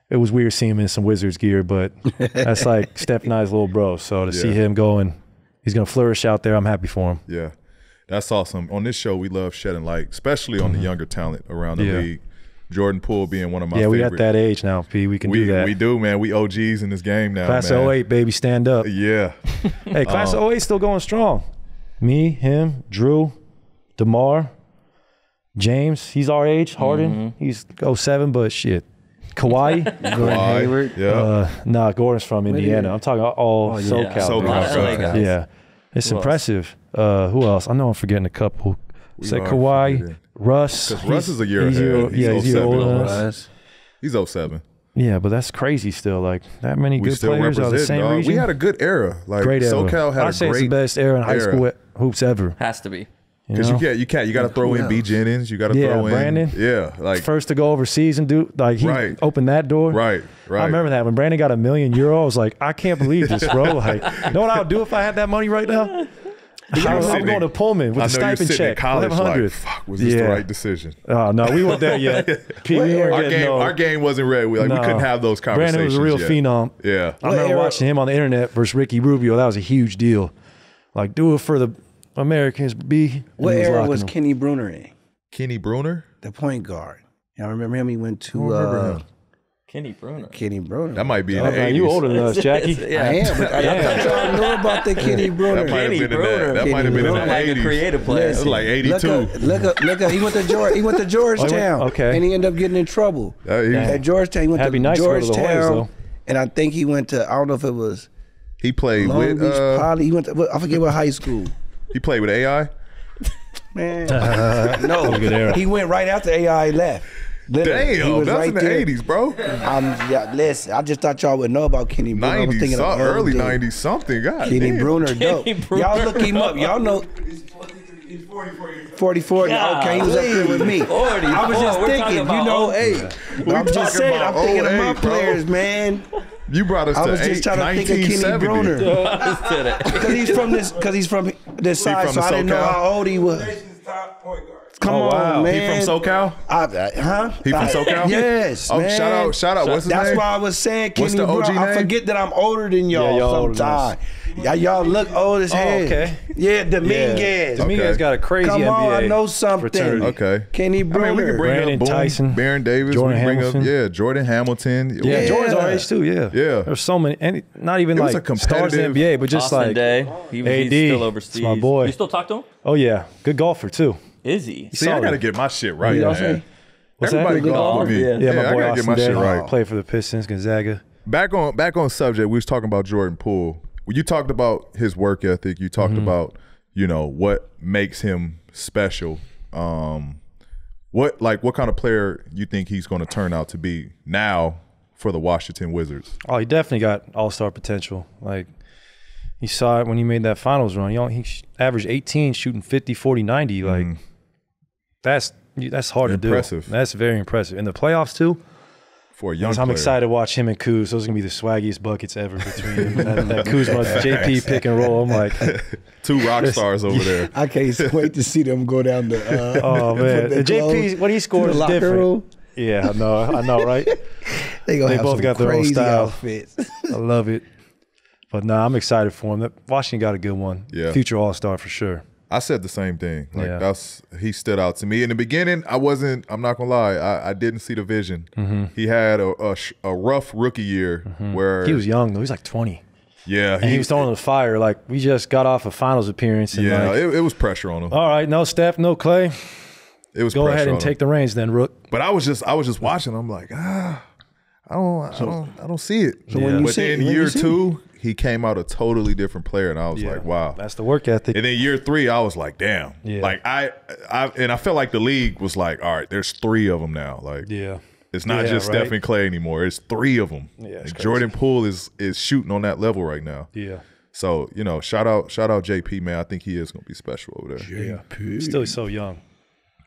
It was weird seeing him in some Wizards gear, but that's like Steph and I's little bro. So to see him go and he's going to flourish out there, I'm happy for him. Yeah, that's awesome. On this show, we love shedding light, especially on the younger talent around the league. Jordan Poole being one of my favorite. Yeah, we at that age now, P. We can do that. We do, man. We OGs in this game now, Class man. of 08, baby, stand up. Yeah. Hey, Class of 08 still going strong. Me, him, Drew, DeMar, James, he's our age. Harden, he's 07, but shit. Kawhi. Gordon Hayward. Yeah. Gordon's from Indiana. I'm talking all SoCal. SoCal. Yeah. It's impressive. Who else? I know I'm forgetting a couple. Say Kawhi, Russ. Because Russ is a year ahead. He's 07. He's 07. Yeah, but that's crazy still. Like, that many good players are the same region. We had a good era. Like, great era. SoCal had I'd say it's the best era in high school hoops ever. Has to be. Because you got to throw in B. Jennings. You got to throw in Brandon. Yeah, like first to go overseas and do he opened that door. Right. I remember that when Brandon got €1 million. I was like, I can't believe this, bro. Like, you know what I would do if I had that money right now? I'm going to Pullman with a stipend check. College, 1100. like, fuck, was this the right decision? Oh no, we weren't there yet. Our game wasn't ready. We couldn't have those conversations. Brandon was a real phenom. Yeah, I remember watching him on the internet versus Ricky Rubio. That was a huge deal. Like, do it for the Americans, B. What era was Kenny Bruner in? Kenny Bruner? The point guard. Y'all remember him? He went to Kenny Bruner. Kenny Bruner. That might be in the 80s. You older than us, Jackie. I am. But I thought y'all knew about the Kenny Bruner. That might have been in the 80s. Like a creative player. It was like 82. Look up. He went to Georgetown. Okay. And he ended up getting in trouble. At Georgetown, he went to Georgetown. And I think he went to, I don't know if it was he played Long with Beach Poly. He went to, I forget what high school. He played with AI? Man. No. He went right after AI left. Literally. Damn, that's in the 80s, bro. Listen, I just thought y'all would know about Kenny Bruner. 90s, early 90s something. God Kenny damn. Bruner, dope. Y'all look him up. Y'all know. He's 44. Okay, he was up here with me. 40, I was just thinking, I'm just saying, I'm thinking of my players, man. You brought us to 1970. Because he's from this side, so I didn't know how old he was. Come on, man. He from SoCal? He from SoCal? Yes, man. Shout out. What's his name? That's why I was saying, Kenny, What's the OG bro, I name? forget that I'm older than y'all sometimes. Y'all look old as hell. Okay. Yeah, Dominguez. Dominguez got a crazy Come NBA on, I know something. fraternity. Okay. Kenny Brunner. I mean, we can bring Brandon up Boone, Tyson, Baron Davis. Jordan we can bring Hamilton. up, Jordan Hamilton. Yeah, Jordan's our age too. Yeah. There's so many, and not even It was like a stars in the NBA, but just Austin like Day. He's AD, still overseas. it's my boy. You still talk to him? Oh yeah, good golfer too. Is he? See, I got to get my shit right, y'all man. say? What's Everybody that? golf with me. Yeah. Yeah, my I boy got to Austin get my Day shit right. played for the Pistons, Gonzaga. Back on subject, we was talking about Jordan Poole. When you talked about his work ethic, you talked about, what makes him special. What kind of player you think he's going to turn out to be now for the Washington Wizards? Oh, he definitely got all-star potential. Like, you saw it when he made that finals run. He averaged 18, shooting 50, 40, 90. Like, that's hard to do. Impressive. That's very impressive. In the playoffs, too. For a young I'm player. excited to watch him and Kuz. Those are going to be the swaggiest buckets ever between them. that Kuzma, JP pick and roll. I'm like, two rock stars over there. I can't wait to see them go down the. oh, man. The JP, what he scores is locker different. room. Yeah, I know, right? They gonna They have both some got their own crazy style. outfits. I love it. But nah, I'm excited for him. Washington got a good one. Yeah. Future All-Star for sure. I said the same thing. Like Yeah. he stood out to me. In the beginning, I'm not gonna lie, I didn't see the vision. He had a rough rookie year where He was young though. He's like 20. Yeah, And he was throwing the fire. Like, we just got off a finals appearance. And yeah, like, it was pressure on him. all right, no Steph, no Clay. It was Go pressure ahead and on take him. the reins then, Rook. But I was just watching. I'm like, I don't see it. So when you but see it, then when you year see it. 2, he came out a totally different player, and I was like, wow. That's the work ethic. And then year 3, I was like, damn. Yeah. Like I felt like the league was like, all right, there's 3 of them now. Like, Yeah. it's not just right? Steph and Clay anymore. It's 3 of them. Yeah, it's And Jordan Poole is shooting on that level right now. Yeah. So, shout out JP, man. I think he is going to be special over there. Yeah. Still so young.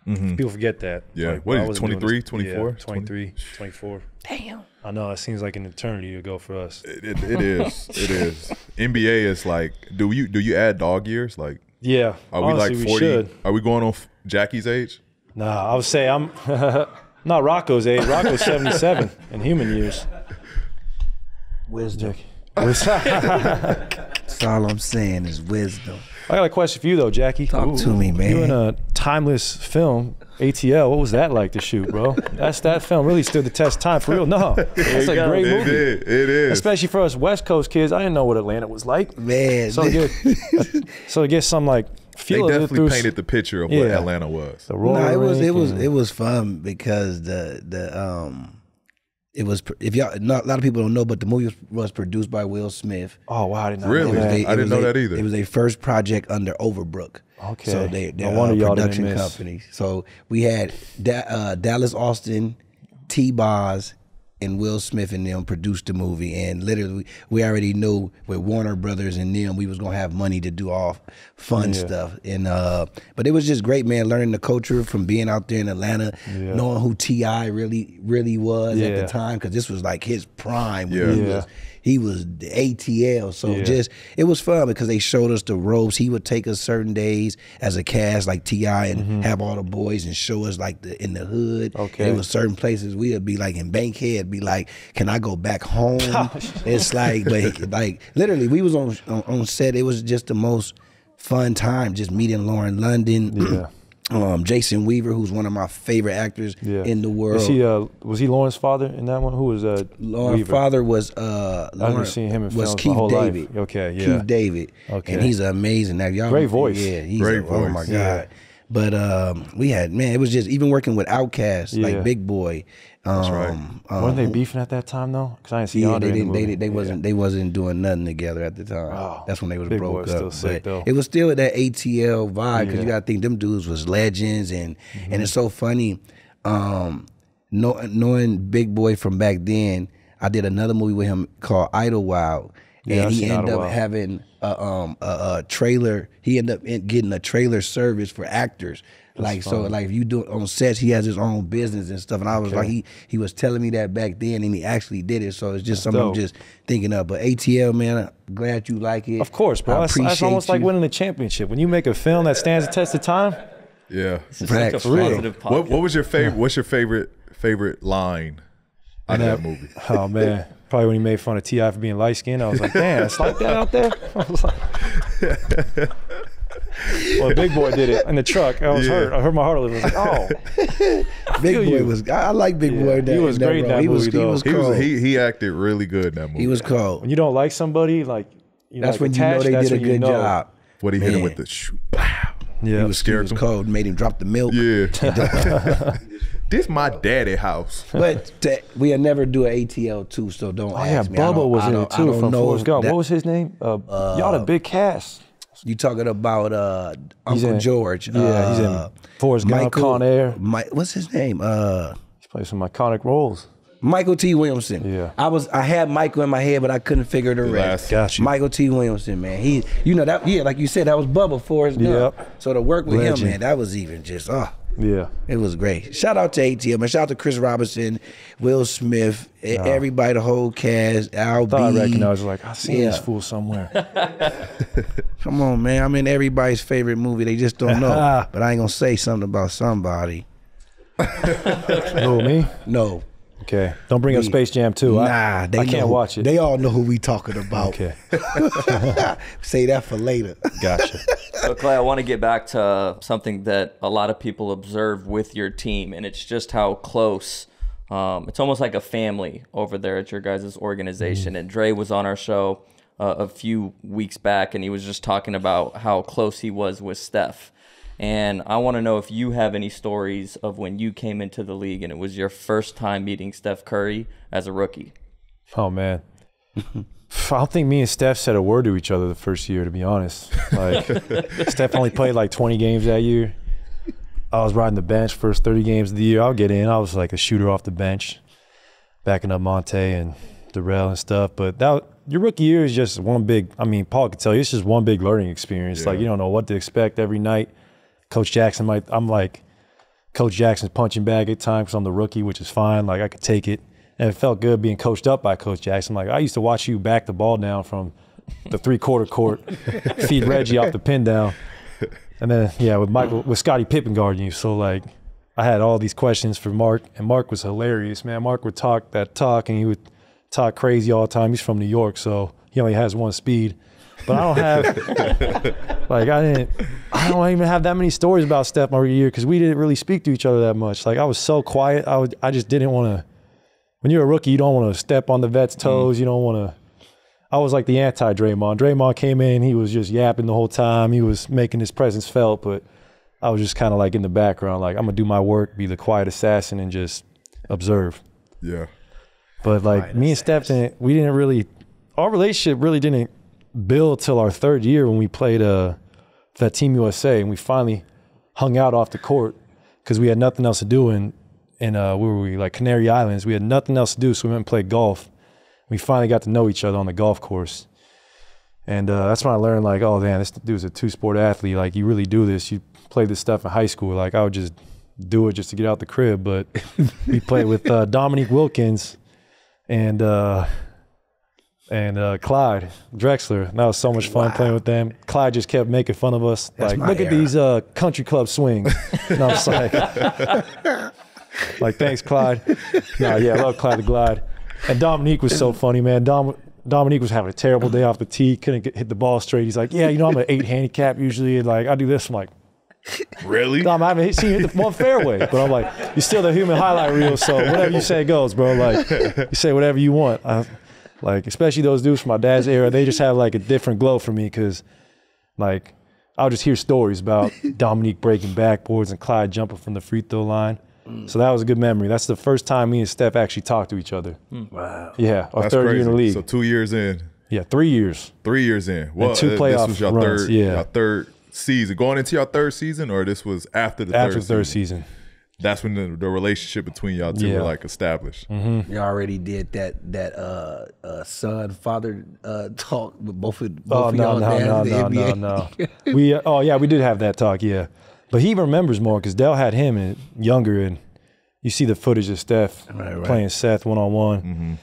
People forget that. Yeah. Like, What I is it, wasn't doing 23, this- 24? Yeah, 23, 24. Damn. I know. It seems like an eternity ago for us. It is. It is. NBA is like, do you add dog years? Like, Yeah. are we honestly, like we 40? should. Are we going on Jackie's age? Nah, I would say I'm not Rocco's age. Rocco's 77 in human years. Wisdom. I That's all I'm saying is wisdom. got a question for you though, Jackie. Talk to me, man. You in a timeless film, ATL. What was that like to shoot, bro? That film really stood the test of time for real. No, that's a great It movie. is. It is. Especially for us West Coast kids, I didn't know what Atlanta was like. Man. So to get some like They feel of it definitely through painted the picture of what Yeah. Atlanta was. the roller No, rink and- it was fun because it was, if y'all, not, a lot of people don't know, but the movie was produced by Will Smith. Oh wow, I did not Really? know that. I didn't know that either. It was their first project under Overbrook. Okay. So they're No wonder y'all didn't production miss. company. So we had Dallas Austin, T-Boz, and Will Smith and them produced the movie. And literally, we already knew with Warner Brothers and them, we was going to have money to do all fun stuff. And but it was just great, man, learning the culture from being out there in Atlanta, knowing who T.I. really was at the time, because this was like his prime. When he was the ATL. So just, it was fun because they showed us the ropes. He would take us certain days as a cast, like T.I., and have all the boys and show us like in the hood. Okay. There was certain places we would be like in Bankhead, be like, can I go back home? It's like, but like literally we was on set. It was just the most fun time, just meeting Lauren London. Jason Weaver, who's one of my favorite actors in the world. Was he Lauren's father in that one? Who was Lauren's Weaver? father was I've never seen him in was films my Keith whole David. life. Okay, yeah. Keith David. Okay. And he's an amazing actor. Y'all, Great voice. Yeah, he's Great oh my voice. God. Yeah. But we had, man, it was just even working with Outkast, like Big Boy. That's right. Weren't they beefing at that time though? Because I didn't see Yeah, Andre they in the didn't. movie. They wasn't doing nothing together at the time. Oh, That's when they was Big broke Boy's up. still sick, But though. it was still that ATL vibe because you got to think them dudes was legends, and it's so funny. Knowing Big Boy from back then, I did another movie with him called Idlewild, Yeah, and I've he seen ended up Idlewild. having a trailer. He ended up getting a trailer service for actors. Like so, like if you do it on sets, he has his own business and stuff. And I was like, he was telling me that back then, and he actually did it. So it's just something I'm dope. just thinking of. But ATL, man, I'm glad you like it. Of course, bro. I That's appreciate almost like you. winning a championship. When you make a film that stands the test of time, Yeah. It's just such a positive podcast. What was your favorite? What's your favorite line out of that movie? Oh man, probably when he made fun of T.I. for being light skinned. I was like, damn, it's like that out there. I was like, well, Big Boy did it in the truck. I was hurt. I hurt my heart a little. I was like, oh. Big Boy was. I like Big Boy. He was great in that movie. He was cold. He acted really good in that movie. He was cold. When you don't like somebody, like that's when you know they did a good job. What he hit him with the shoot. Pow. Yeah, he was cold. Made him drop the milk. Yeah. This my daddy house. But we'll never do an ATL 2, so don't ask me. Bubba was in it too from Forrest Gump. What was his name? Y'all the big cast. You talking about Uncle George? Yeah, he's in Forrest Gump, Con Air. What's his name? He's played some iconic roles. Michael T. Williamson. Yeah. I had Michael in my head, but I couldn't figure the rest. Got you. Michael T. Williamson, man. He, that, like you said, that was Bubba Forrest Gump. Yep. So to work with Legend. him, man, that was even just yeah. It was great. Shout out to ATL, man. Shout out to Chris Robinson, Will Smith, everybody, the whole cast, Al B. I thought I recognized, like, I seen this fool somewhere. Come on, man. I'm in everybody's favorite movie. They just don't know. But I ain't gonna say something about somebody. Who, me? No. Okay. Don't bring up Space Jam 2. Nah, I can't watch it. They all know who we talking about. Okay. Say that for later. Gotcha. So Klay, I want to get back to something that a lot of people observe with your team, and it's just how close. It's almost like a family over there at your guys' organization. And Dre was on our show a few weeks back, and he was just talking about how close he was with Steph. And I want to know if you have any stories of when you came into the league and it was your first time meeting Steph Curry as a rookie. Oh, man. I don't think me and Steph said a word to each other the first year, to be honest. Like, Steph only played like 20 games that year. I was riding the bench first 30 games of the year. I'll get in. I was like a shooter off the bench, backing up Monte and Darrell and stuff. But your rookie year is just one big, Paul could tell you, it's just one big learning experience. Yeah. Like, you don't know what to expect every night. Coach Jackson Coach Jackson's punching bag at times because I'm the rookie, which is fine. Like, I could take it. And it felt good being coached up by Coach Jackson. Like, I used to watch you back the ball down from the three-quarter court, feed Reggie off the pin down. And then, with Scottie Pippen guarding you. So, like, I had all these questions for Mark, and Mark was hilarious, man. Mark would talk that talk, and he would talk crazy all the time. He's from New York, so he only has one speed. But I don't have, I don't even have that many stories about Steph my rookie year because we didn't really speak to each other that much. Like, I was so quiet. I just didn't want to. When you're a rookie, you don't want to step on the vet's toes. You don't want to. I was like the anti-Draymond. Draymond came in, he was just yapping the whole time. He was making his presence felt, but I was just kind of like in the background. Like, I'm going to do my work, be the quiet assassin, and just observe. Yeah. But, like, me and Steph, our relationship really didn't build till our third year when we played that Team USA, and we finally hung out off the court because we had nothing else to do in where were we, like Canary Islands. We had nothing else to do, so we went and played golf. We finally got to know each other on the golf course. And that's when I learned, like, oh, man, this dude's a two-sport athlete. Like, you really do this. You play this stuff in high school. Like, I would just do it just to get out the crib. But we played with Dominique Wilkins and Clyde Drexler. And that was so much fun playing with them. Clyde just kept making fun of us. That's like, look at these country club swings. And I was like, thanks, Clyde. I love Clyde the Glide. And Dominique was so funny, man. Dominique was having a terrible day off the tee. Couldn't hit the ball straight. He's like, I'm an 8 handicap usually. And like, I do this. I'm like, really? Dom, I haven't seen you hit the one fairway. But I'm like, you're still the human highlight reel. So whatever you say goes, bro. Like, you say whatever you want. Like, especially those dudes from my dad's era, they just have like a different glow for me because, like, I'll just hear stories about Dominique breaking backboards and Clyde jumping from the free throw line. So that was a good memory. That's the first time me and Steph actually talked to each other. Wow. Yeah, our third year in the league. So 2 years in. Yeah, 3 years. 3 years in. Well, and 2 playoff this was your runs. your third season. Going into your third season, or this was after the third season? That's when the relationship between y'all two were like established. Mm-hmm. You already did that son father talk with both of y'all. No. We did have that talk. Yeah, but he remembers more because Dell had him and younger, and you see the footage of Steph playing Seth 1-on-1. Mm-hmm.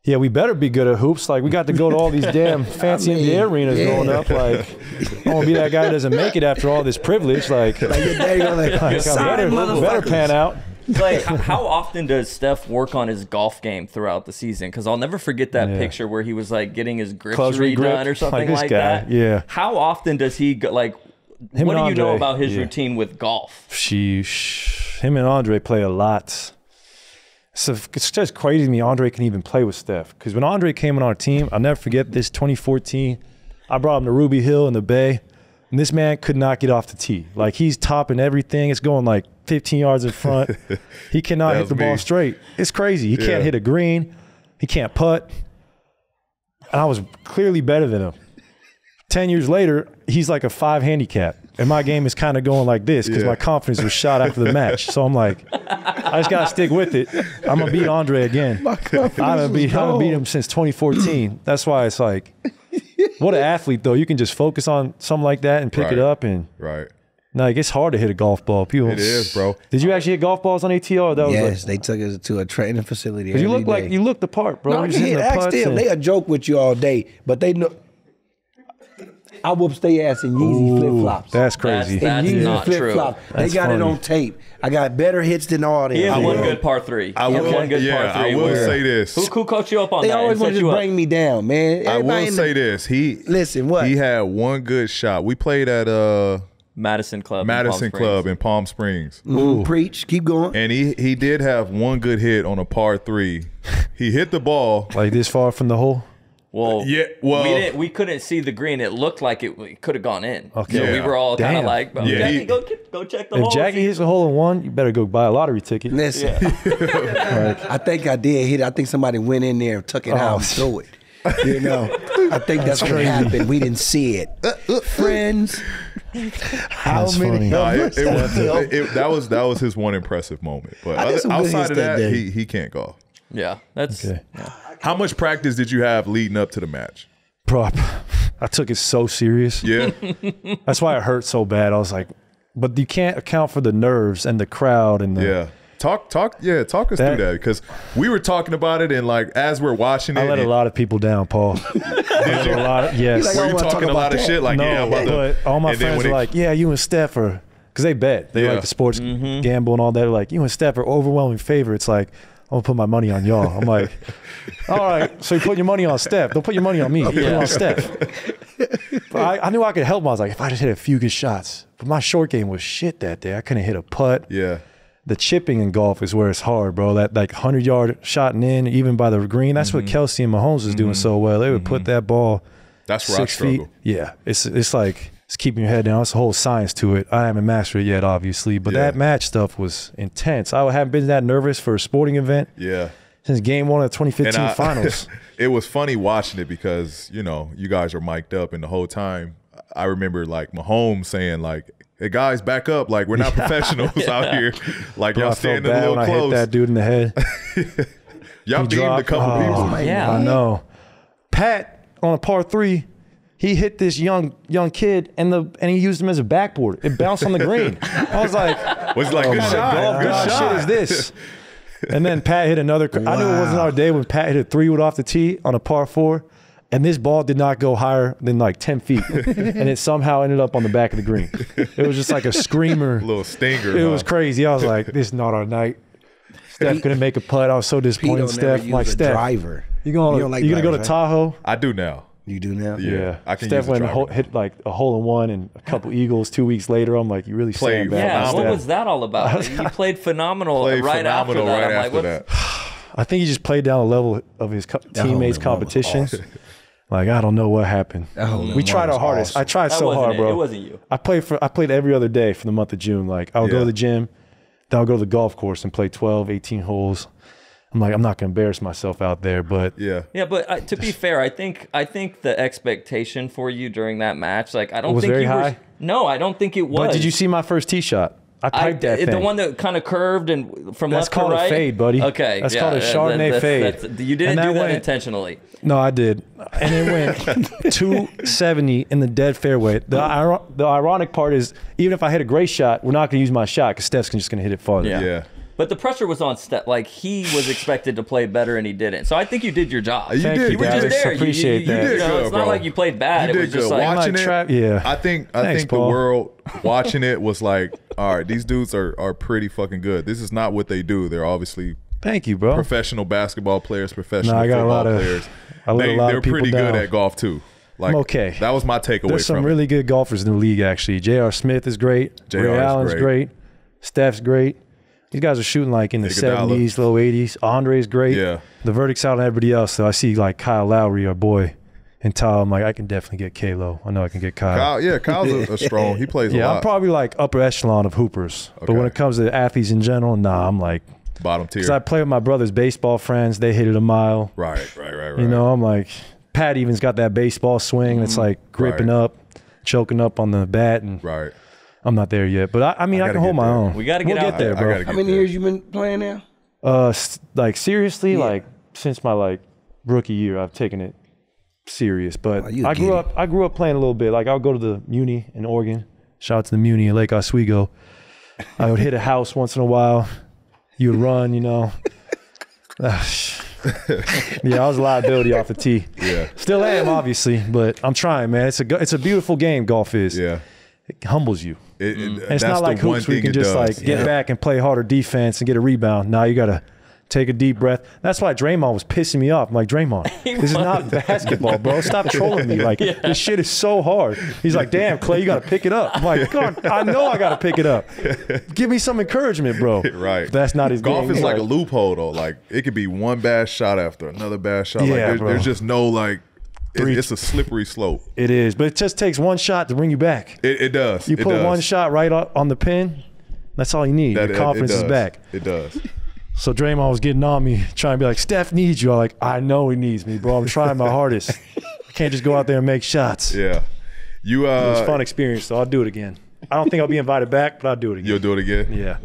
Yeah, we better be good at hoops. Like, we got to go to all these damn fancy NBA arenas growing up. Like, I want to be that guy who doesn't make it after all this privilege. Like your daddy gonna I better pan out. Like, how often does Steph work on his golf game throughout the season? Because I'll never forget that picture where he was like getting his grips redone or something like that. Yeah. How often does he go, like? What do you know about his routine with golf? Him and Andre play a lot. So it's just crazy to me Andre can even play with Steph. Because when Andre came on our team, I'll never forget this, 2014, I brought him to Ruby Hill in the Bay, and this man could not get off the tee. Like, he's topping everything. It's going like 15 yards in front. He cannot hit the ball straight. It's crazy. He can't hit a green. He can't putt. And I was clearly better than him. 10 years later, he's like a 5 handicap. And my game is kind of going like this because my confidence was shot after the match. So I'm like, I just got to stick with it. I'm going to beat Andre again. I haven't beat him since 2014. That's why it's like, what an athlete, though. You can just focus on something like that and pick it up. And like, it's hard to hit a golf ball. People, it is, bro. Did you actually hit golf balls on ATL? That was yes, they took us to a training facility. You look like you looked the part, bro. No, ask them. They a joke with you all day, but they know. I whoops their ass in Yeezy flip-flops. That's crazy. That's not true. They got it on tape. I got better hits than all them. He had one good par 3. I will say this. Who coached you up on they that? They always want to bring me down, man. I will say this. He had one good shot. We played at Madison Club in Palm Springs. Preach. Keep going. And he did have one good hit on a par 3. He hit the ball like this far from the hole. Well, we couldn't see the green. It looked like it could have gone in. Okay. So we were all kind of like, Jackie, go check the hole. If Jackie hits a hole in one, you better go buy a lottery ticket. Listen, I think I did hit it. I think somebody went in there and took it out and threw it. You know, I think that's what happened. We didn't see it. Friends, how many? That was his one impressive moment. But outside of that, he can't golf. Yeah, that's okay. How much practice did you have leading up to the match? Bro, I took it so serious. Yeah. That's why it hurt so bad. I was like, but you can't account for the nerves and the crowd and the Talk us through that, because we were talking about it and like as we're watching it. I let a lot of people down, Paul. Yes. Were you talking a lot of shit? Like, no, but all my friends were like, yeah, you and Steph are, because they bet. They like the sports gamble and all that. They're like, you and Steph are overwhelming favorites. Like, I'm gonna put my money on y'all. I'm like, all right, so you put your money on Steph. Don't put your money on me. Put it on Steph. But I knew I could help him. I was like, if I just hit a few good shots. But my short game was shit that day. I couldn't hit a putt. Yeah. The chipping in golf is where it's hard, bro. That like 100-yard shot and in, even by the green. That's what Kelsey and Mahomes was doing so well. They would put that ball. That's where 6 feet. Yeah, it's like it's keeping your head down. It's a whole science to it. I haven't mastered it yet, obviously, but that match stuff was intense. I haven't been that nervous for a sporting event. Yeah. Since game 1 of the 2015 finals. It was funny watching it because, you know, you guys are mic'd up, and the whole time I remember like Mahomes saying like, hey guys, back up. Like, we're not professionals out here. Like, y'all standing a little when close. I hit that dude in the head. Y'all beamed a couple people. Yeah. I know. Pat on a par 3, he hit this young kid and he used him as a backboard. It bounced on the green. I was like, good shot. Good shit is this? And then Pat hit another. I knew it wasn't our day when Pat hit a 3-wood off the tee on a par 4. And this ball did not go higher than like 10 feet. And it somehow ended up on the back of the green. It was just like a screamer. A little stinger. It was crazy. I was like, this is not our night. Steph couldn't make a putt. I was so disappointed in Steph. Like, Steph, driver. you gonna go to Tahoe? I do now. You do now? Yeah. I can Steph use went and hit like a hole-in-one and a couple eagles 2 weeks later. I'm like, you really played bad. Yeah, Steph. what was that all about? You played phenomenal right after that. I think he just played down a level of his teammates' competition. Awesome. Like, I don't know what happened. We tried our hardest. Awesome. I tried so hard, bro. It wasn't you. I played every other day for the month of June. Like, I would go to the gym, then I'll go to the golf course and play 12, 18 holes. I'm like, I'm not gonna embarrass myself out there, but yeah. But to be fair, I think the expectation for you during that match, like, I don't think very you high. were. No, I don't think it was. But did you see my first tee shot? I piped that thing. The one that kind of curved and from That's left to right? That's called a fade, buddy. Okay. That's called a Chardonnay fade. You didn't do that intentionally. No, I did. And it went 270 in the dead fairway. The ironic part is, even if I hit a great shot, we're not going to use my shot because Steph's just going to hit it farther. Yeah. But the pressure was on Steph. Like, he was expected to play better, and he didn't. So I think you did your job. You did. You were just there. Appreciate that. You did good, it's bro. not like you played bad. You It was did just good. like, Watching it, yeah. I think the Paul. world watching it was like, all right, these dudes are pretty fucking good. This is not what they do. They're obviously Thank you, bro. professional basketball players, professional I got a football lot of- players. I let a lot They're of people pretty down. good at golf too. Like, I'm okay. That was my takeaway There's some from really good golfers in the league, actually. J.R. Smith is great. JR Ray is Allen's great. great. Steph's great. These guys are shooting like in the Iguodala. 70s, low 80s. Andre's great. Yeah. The verdict's out on everybody else. So I see like Kyle Lowry, our boy, and Ty. I'm like, I can definitely get K-Lo. I know I can get Kyle. Kyle's a strong. He plays a Yeah, lot. I'm probably like upper echelon of hoopers. But when Okay. it comes to athletes in general, nah, I'm like, Bottom tier. because I play with my brother's baseball friends. They hit it a mile. Right. You know, I'm like, Pat even's got that baseball swing that's like gripping Right. up, choking up on the bat, and Right. I'm not there yet. But I mean, I gotta can hold get my there. own. We gotta get we'll out get there, I bro. gotta How get many there. years you been playing now? Like seriously, Yeah. like since my like rookie year, I've taken it serious. But Oh, you I get it. I grew up playing a little bit. Like I'll go to the Muni in Oregon. Shout out to the Muni in Lake Oswego. I would hit a house once in a while. You would run, you know. Yeah, I was a liability off the tee. Yeah. Still am, obviously, but I'm trying, man. It's a beautiful game. Golf is. Yeah. It humbles you. And It's not like hoops where you can just like get back and play harder defense and get a rebound. Now you got to take a deep breath. That's why Draymond was pissing me off. I'm like, Draymond, this is not basketball, bro. Stop trolling me. Like, this shit is so hard. He's like, damn, Klay, you got to pick it up. I'm like, God, I know I got to pick it up. Give me some encouragement, bro. Right. That's not his Golf game. is He's like a loophole though. Like it could be one bad shot after another bad shot. Yeah, like bro. there's just no like Three- it's a slippery slope. It is, but it just takes one shot to bring you back. It does. You It put does. one shot right on the pin, that's all you need. That- Your confidence it is does. back. It does. So Draymond was getting on me, trying to be like, Steph needs you. I'm like, I know he needs me, bro. I'm trying my hardest. I can't just go out there and make shots. Yeah. You It was a fun experience, so I'll do it again. I don't think I'll be invited back, but I'll do it again. you'll do it again? Yeah.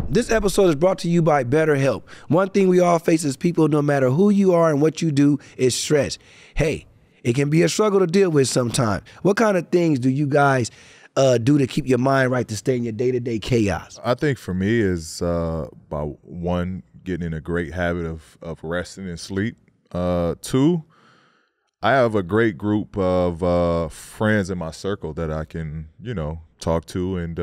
This episode is brought to you by BetterHelp. One thing we all face as people, no matter who you are and what you do, is stress. Hey, it can be a struggle to deal with sometimes. What kind of things do you guys do to keep your mind right to stay in your day-to-day chaos? I think for me is by one, getting in a great habit of resting and sleep. Two, I have a great group of friends in my circle that I can, talk to and,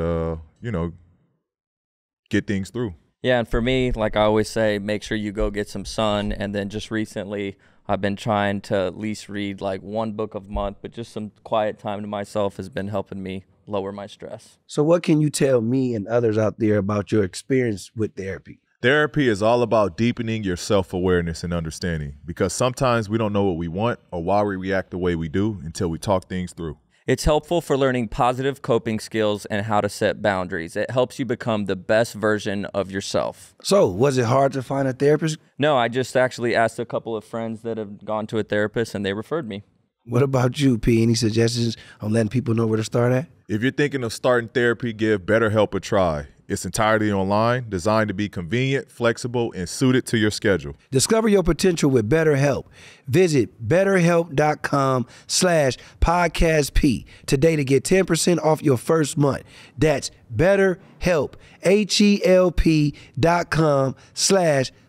get things through. Yeah, and for me, like I always say, make sure you go get some sun. And then just recently, I've been trying to at least read like one book a month, but just some quiet time to myself has been helping me lower my stress. So what can you tell me and others out there about your experience with therapy? Therapy is all about deepening your self-awareness and understanding because sometimes we don't know what we want or why we react the way we do until we talk things through. It's helpful for learning positive coping skills and how to set boundaries. It helps you become the best version of yourself. So was it hard to find a therapist? No, I just actually asked a couple of friends that have gone to a therapist and they referred me. What about you, P? Any suggestions on letting people know where to start at? If you're thinking of starting therapy, give BetterHelp a try. It's entirely online, designed to be convenient, flexible, and suited to your schedule. Discover your potential with BetterHelp. Visit BetterHelp.com/podcastp today to get 10% off your first month. That's BetterHelp,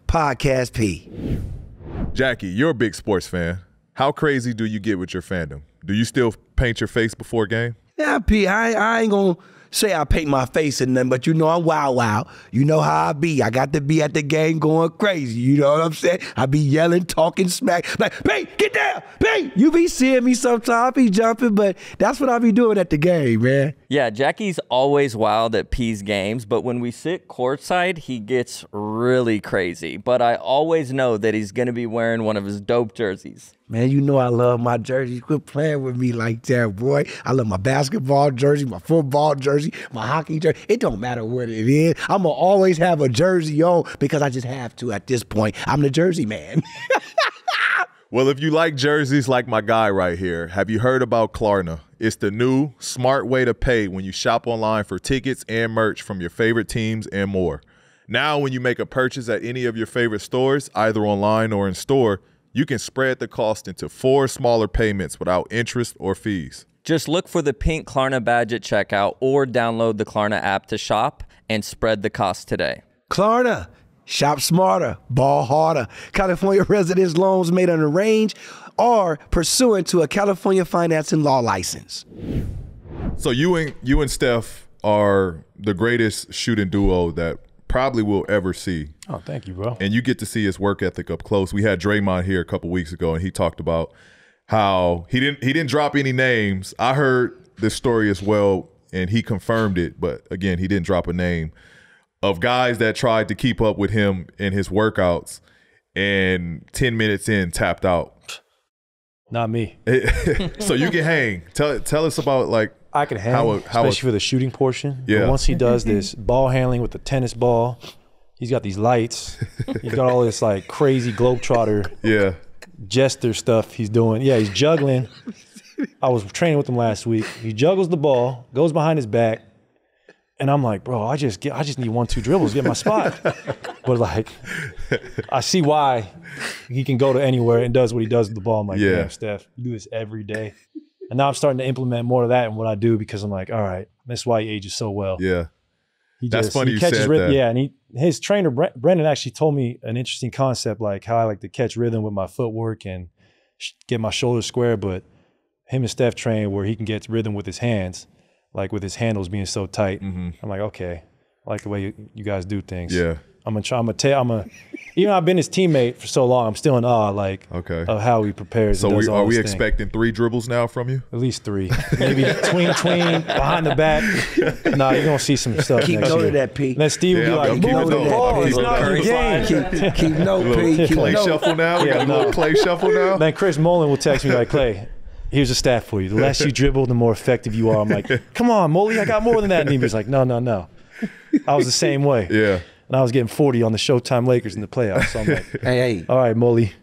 HELP.com/podcastp. Jackie, you're a big sports fan. How crazy do you get with your fandom? Do you still paint your face before a game? Yeah, P, I ain't gonna say I paint my face in nothing, but you know I'm wild. You know how I be. I got to be at the game going crazy. You know what I'm saying? I be yelling, talking smack. Like, P, get down! P! You be seeing me sometimes. I be jumping, but that's what I be doing at the game, man. Yeah, Jackie's always wild at P's games, but when we sit courtside, he gets really crazy. But I always know that he's going to be wearing one of his dope jerseys. Man, you know I love my jerseys. Quit playing with me like that, boy. I love my basketball jersey, my football jersey, my hockey jersey. It don't matter what it is. I'm going to always have a jersey on because I just have to at this point. I'm the jersey man. Well, if you like jerseys like my guy right here, have you heard about Klarna? It's the new smart way to pay when you shop online for tickets and merch from your favorite teams and more. Now, when you make a purchase at any of your favorite stores, either online or in store, you can spread the cost into 4 smaller payments without interest or fees. Just look for the pink Klarna badge at checkout or download the Klarna app to shop and spread the cost today. Klarna. Shop smarter, ball harder. California residence loans made on the range or pursuant to a California financing law license. So you and Steph are the greatest shooting duo that probably we'll ever see. Oh, thank you, bro. And you get to see his work ethic up close. We had Draymond here a couple weeks ago, and he talked about how he didn't drop any names. I heard this story as well, and he confirmed it. But again, he didn't drop a name of guys that tried to keep up with him in his workouts, and 10 minutes in tapped out. Not me. So you can hang. Tell us about like I can hang, especially for the shooting portion. Yeah. But once he does this ball handling with the tennis ball, he's got these lights. He's got all this like crazy globetrotter jester stuff he's doing. Yeah, he's juggling. I was training with him last week. He juggles the ball, goes behind his back, and I'm like, bro, I just need 1-2 dribbles to get my spot. But like, I see why he can go to anywhere and does what he does with the ball. I'm like, damn, Steph, you do this every day. And now I'm starting to implement more of that in what I do because I'm like, all right, that's why he ages so well. Yeah. That's funny you said that. Yeah, and his trainer, Brendan, actually told me an interesting concept, like how I like to catch rhythm with my footwork and get my shoulders square, but him and Steph train where he can get rhythm with his hands, like with his handles being so tight. I'm like, okay, I like the way you guys do things. Yeah. I've been his teammate for so long, I'm still in awe, like, of how he prepares. So are we expecting 3 dribbles now from you? At least 3. Maybe tween, behind the back. Nah, you're going to see some stuff Keep note of that, P. Then Steve will be like, move the ball, it's not your game. Keep note, P. Clay shuffle now? We got a little Clay shuffle now? Then Chris Mullen will text me like, Clay, here's a stat for you. The less you dribble, the more effective you are. I'm like, come on, Molly, I got more than that. And he was like, no. I was the same way. Yeah. And I was getting 40 on the Showtime Lakers in the playoffs. So I'm like, hey. All right, Molly.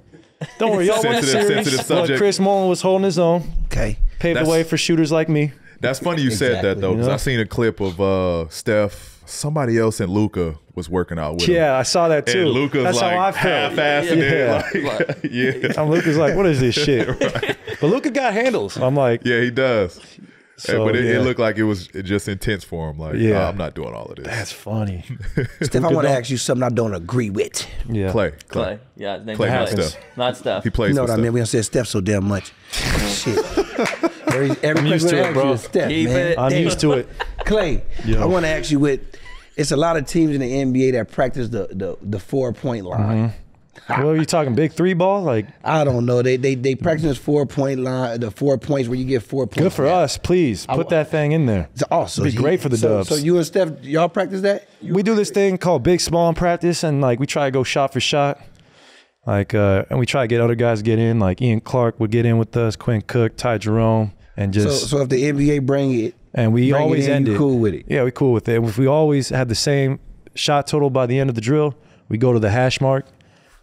Don't worry, y'all won a series. But Chris Mullen was holding his own. Okay. Paved the way for shooters like me. That's funny you said that, though, because I seen a clip of Steph, somebody else, and Luka was working out with him. Yeah, I saw that too. And Luka's That's like how I felt. half-assed it. And Luka's like, what is this shit? But Luka got handles. I'm like. Yeah, he does. So, but it looked like it was just intense for him. Like, I'm not doing all of this. That's funny. Steph, I want to ask you something I don't agree with. Yeah. Clay. Yeah, his name Clay, is Steph. Not Steph. He plays. You know with what I mean? Steph. We don't say Steph so damn much. Shit. Every I'm used to it, bro. Steph, man. I'm used to it. Clay, I want to ask you it's a lot of teams in the NBA that practice the 4-point line. What are you talking? Big 3 ball? Like I don't know. They practice this 4-point line, the 4 points where you get 4 points. Good for us, please. Put that thing in there. It's awesome. It'd be great for the Dubs. So you and Steph, y'all practice that? We do this thing called big small in practice, and like we try to go shot for shot. Like and we try to get other guys to get in. Like Ian Clark would get in with us, Quinn Cook, Ty Jerome, and just so if the NBA bring it, and we always end it. Cool with it. Yeah, we cool with it. If we always had the same shot total by the end of the drill, we go to the hash mark.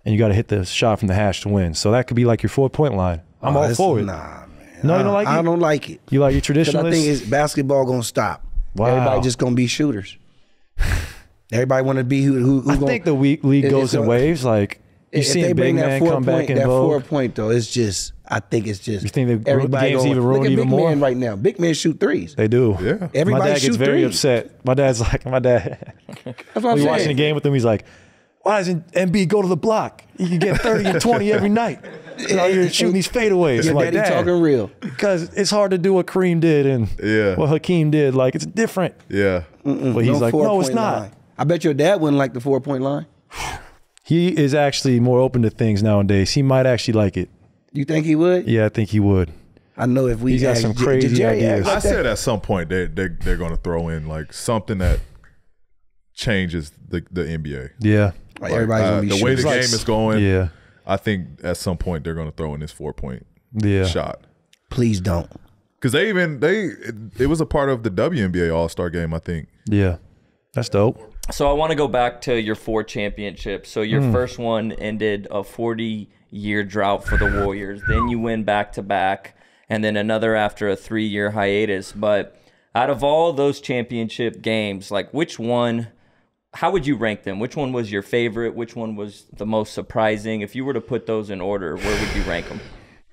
And you got to hit the shot from the hash to win. So that could be like your 4-point line. I'm all for it. Nah, man. No, you don't like it? I don't like it. You like your traditionalist? Because I think it's basketball going to stop. Wow. Everybody just going to be shooters. Everybody want to be who I think the league goes in waves. Like, you see a big man come back in vogue. That 4-point, though, it's just, I think it's just. You think the game's even ruined even more? Look at big men right now. Big men shoot threes. They do. Yeah. Everybody my dad gets very threes. upset. My dad's like, That's what I'm saying. watching the game with him, he's like, why doesn't MB go to the block? He can get 30 and 20 every night. Out here shooting these fadeaways. Your like, daddy talking real. Because it's hard to do what Kareem did and what Hakeem did. Like, it's different. Yeah. But he's like, no, it's not. Line. I bet your dad wouldn't like the 4-point line. He is actually more open to things nowadays. He might actually like it. You think he would? Yeah, I think he would. I know if we He's got some crazy ideas. I said at some point they're going to throw in like something that changes the NBA. Yeah. Like everybody's gonna be the way the game is going. Yeah. I think at some point they're going to throw in this 4-point shot. Please don't. Because it was a part of the WNBA All-Star game, I think. Yeah. That's dope. So I want to go back to your 4 championships. So your first one ended a 40-year drought for the Warriors. Then you win back-to-back, and then another after a 3-year hiatus. But out of all those championship games, like which one, how would you rank them? Which one was your favorite? Which one was the most surprising? If you were to put those in order, where would you rank them?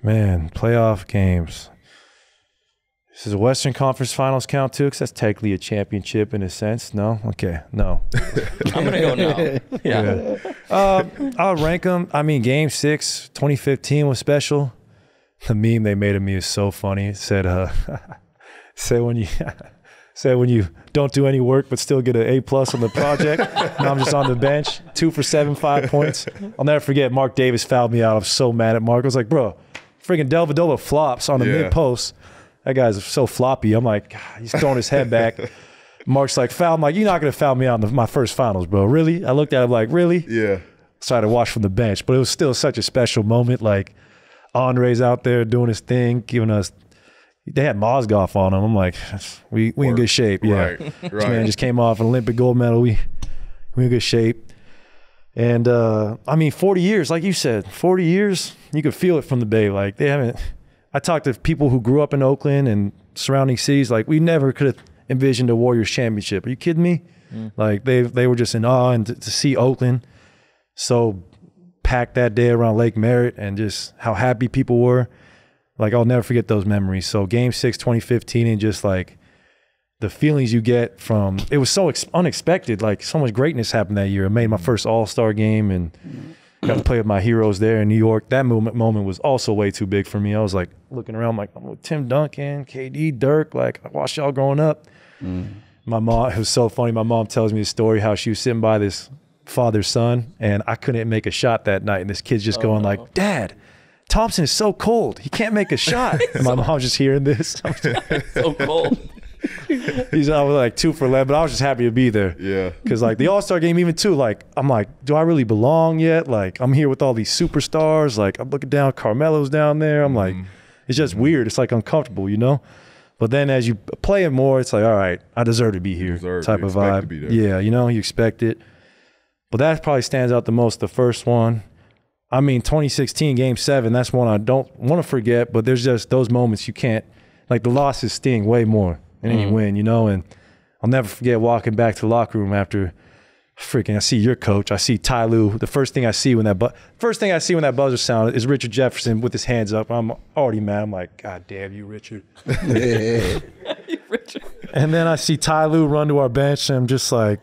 Man, playoff games. Does the Western Conference Finals count too? Because that's technically a championship in a sense. No? Okay, no. I'm going to go no. Yeah. I'll rank them. I mean, Game 6, 2015 was special. The meme they made of me is so funny. It said, when you don't do any work but still get an A+ on the project. Now I'm just on the bench, 2 for 7, 5 points. I'll never forget Mark Davis fouled me out. I was so mad at Mark. I was like, bro, freaking Delvedova flops on the mid-post. That guy's so floppy. I'm like, he's throwing his head back. Mark's like, foul. I'm like, you're not going to foul me out in my first finals, bro. Really? I looked at him like, really? Yeah. So I had to watch from the bench. But it was still such a special moment. Like, Andre's out there doing his thing, giving us – they had Mozgov on him. I'm like, we in good shape. Yeah. Right. This man just came off an Olympic gold medal. We in good shape. And, I mean, 40 years, like you said, 40 years, you could feel it from the Bay. Like, they haven't – I talked to people who grew up in Oakland and surrounding cities. Like, we never could have envisioned a Warriors championship. Are you kidding me? Like, they were just in awe. And to see Oakland so packed that day around Lake Merritt and just how happy people were, like, I'll never forget those memories. So Game 6, 2015, and just, like, the feelings you get from – it was so unexpected. Like, so much greatness happened that year. I made my first All-Star game and got to play with my heroes there in New York. That moment was also way too big for me. I was, like, looking around, like, I'm with Tim Duncan, KD, Dirk. Like, I watched y'all growing up. My mom, it was so funny. My mom tells me a story how she was sitting by this father-son, and I couldn't make a shot that night. And this kid's just going like, Dad, Thompson is so cold. He can't make a shot. And my mom's just hearing this. So cold. I was like 2 for 11, but I was just happy to be there. Yeah. Because, like, the All-Star game, even too, like, I'm like, do I really belong yet? Like, I'm here with all these superstars. Like, I'm looking down, Carmelo's down there. I'm like, it's just weird. It's, like, uncomfortable, you know? But then as you play it more, it's like, all right, I deserve to be here type of vibe. To be there. Yeah, you know, you expect it. But that probably stands out the most, the first one. I mean, 2016, Game 7, that's one I don't want to forget, but there's just those moments you can't, like, the losses sting way more than any win, you know? And I'll never forget walking back to the locker room after I see your coach, I see Ty Lue. The first thing I see when that buzzer sounded is Richard Jefferson with his hands up. I'm already mad. I'm like, God damn you, Richard. And then I see Ty Lue run to our bench, and I'm just like,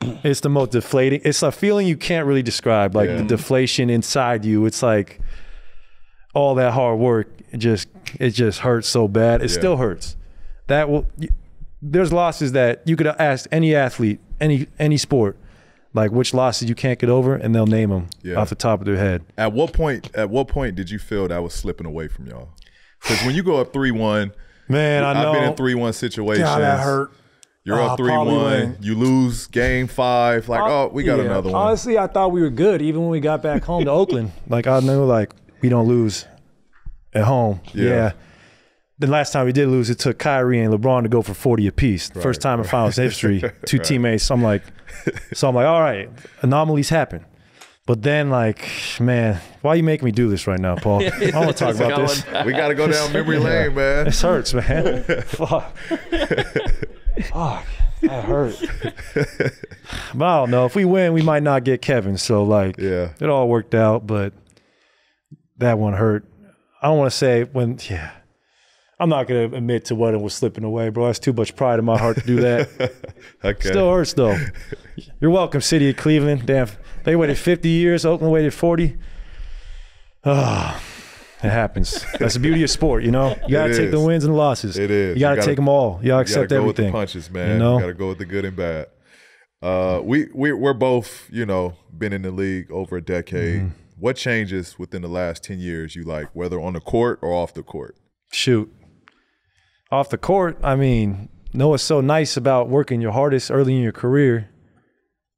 it's the most deflating. It's a feeling you can't really describe, like the deflation inside you. It's like all that hard work, it just hurts so bad. It still hurts. There's losses that you could ask any athlete, any sport, like which losses you can't get over, and they'll name them off the top of their head. At what point did you feel that was slipping away from y'all? Because when you go up 3-1, man, I know. I've been in 3-1 situations. God, that hurt. You're up 3-1. You lose Game 5. Like, we got another one. Honestly, I thought we were good even when we got back home to Oakland. Like, I knew, like, we don't lose at home. Yeah. The last time we did lose, it took Kyrie and LeBron to go for 40 apiece. First time in finals history, two teammates. I'm like, all right, anomalies happen. But then, like, man, why you making me do this right now, Paul? I want to talk about this. We got to go down memory lane, man. This hurts, man. Fuck. Fuck. That hurt. But I don't know. If we win, we might not get Kevin. So, like, it all worked out. But that one hurt. I don't want to say I'm not going to admit to what it was slipping away, bro. That's too much pride in my heart to do that. Okay. Still hurts, though. You're welcome, city of Cleveland. Damn, they waited 50 years. Oakland waited 40. Oh, it happens. That's the beauty of sport, you know? You got to take the wins and the losses. It is. You got to take them all. You got to accept everything. You got to go with the punches, man. You know? You got to go with the good and bad. We're both, you know, been in the league over a decade. What changes within the last 10 years you like, whether on the court or off the court? Shoot. Off the court, I mean, know what's so nice about working your hardest early in your career?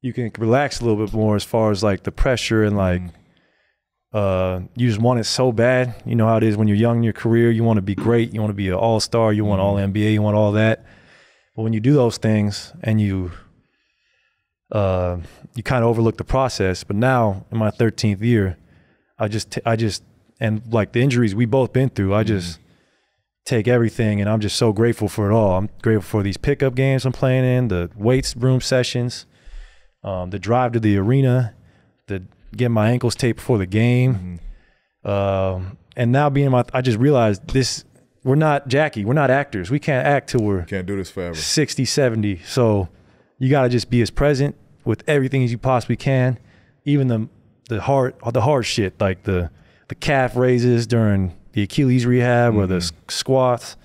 You can relax a little bit more as far as, like, the pressure and, like, you just want it so bad. You know how it is when you're young in your career. You want to be great. You want to be an all-star. You want all-NBA. You want all that. But when you do those things and you kind of overlook the process. But now in my 13th year, I just and, like, the injuries we both been through, I just take everything, and I'm just so grateful for it all. I'm grateful for these pickup games I'm playing in, the weights room sessions, the drive to the arena, the getting my ankles taped before the game. And now I just realized this we're not Jackie. We're not actors. We can't act till we're Can't do this forever. 60, 70. So you got to just be as present with everything as you possibly can, even the hard shit, like the calf raises during the Achilles rehab or the squats,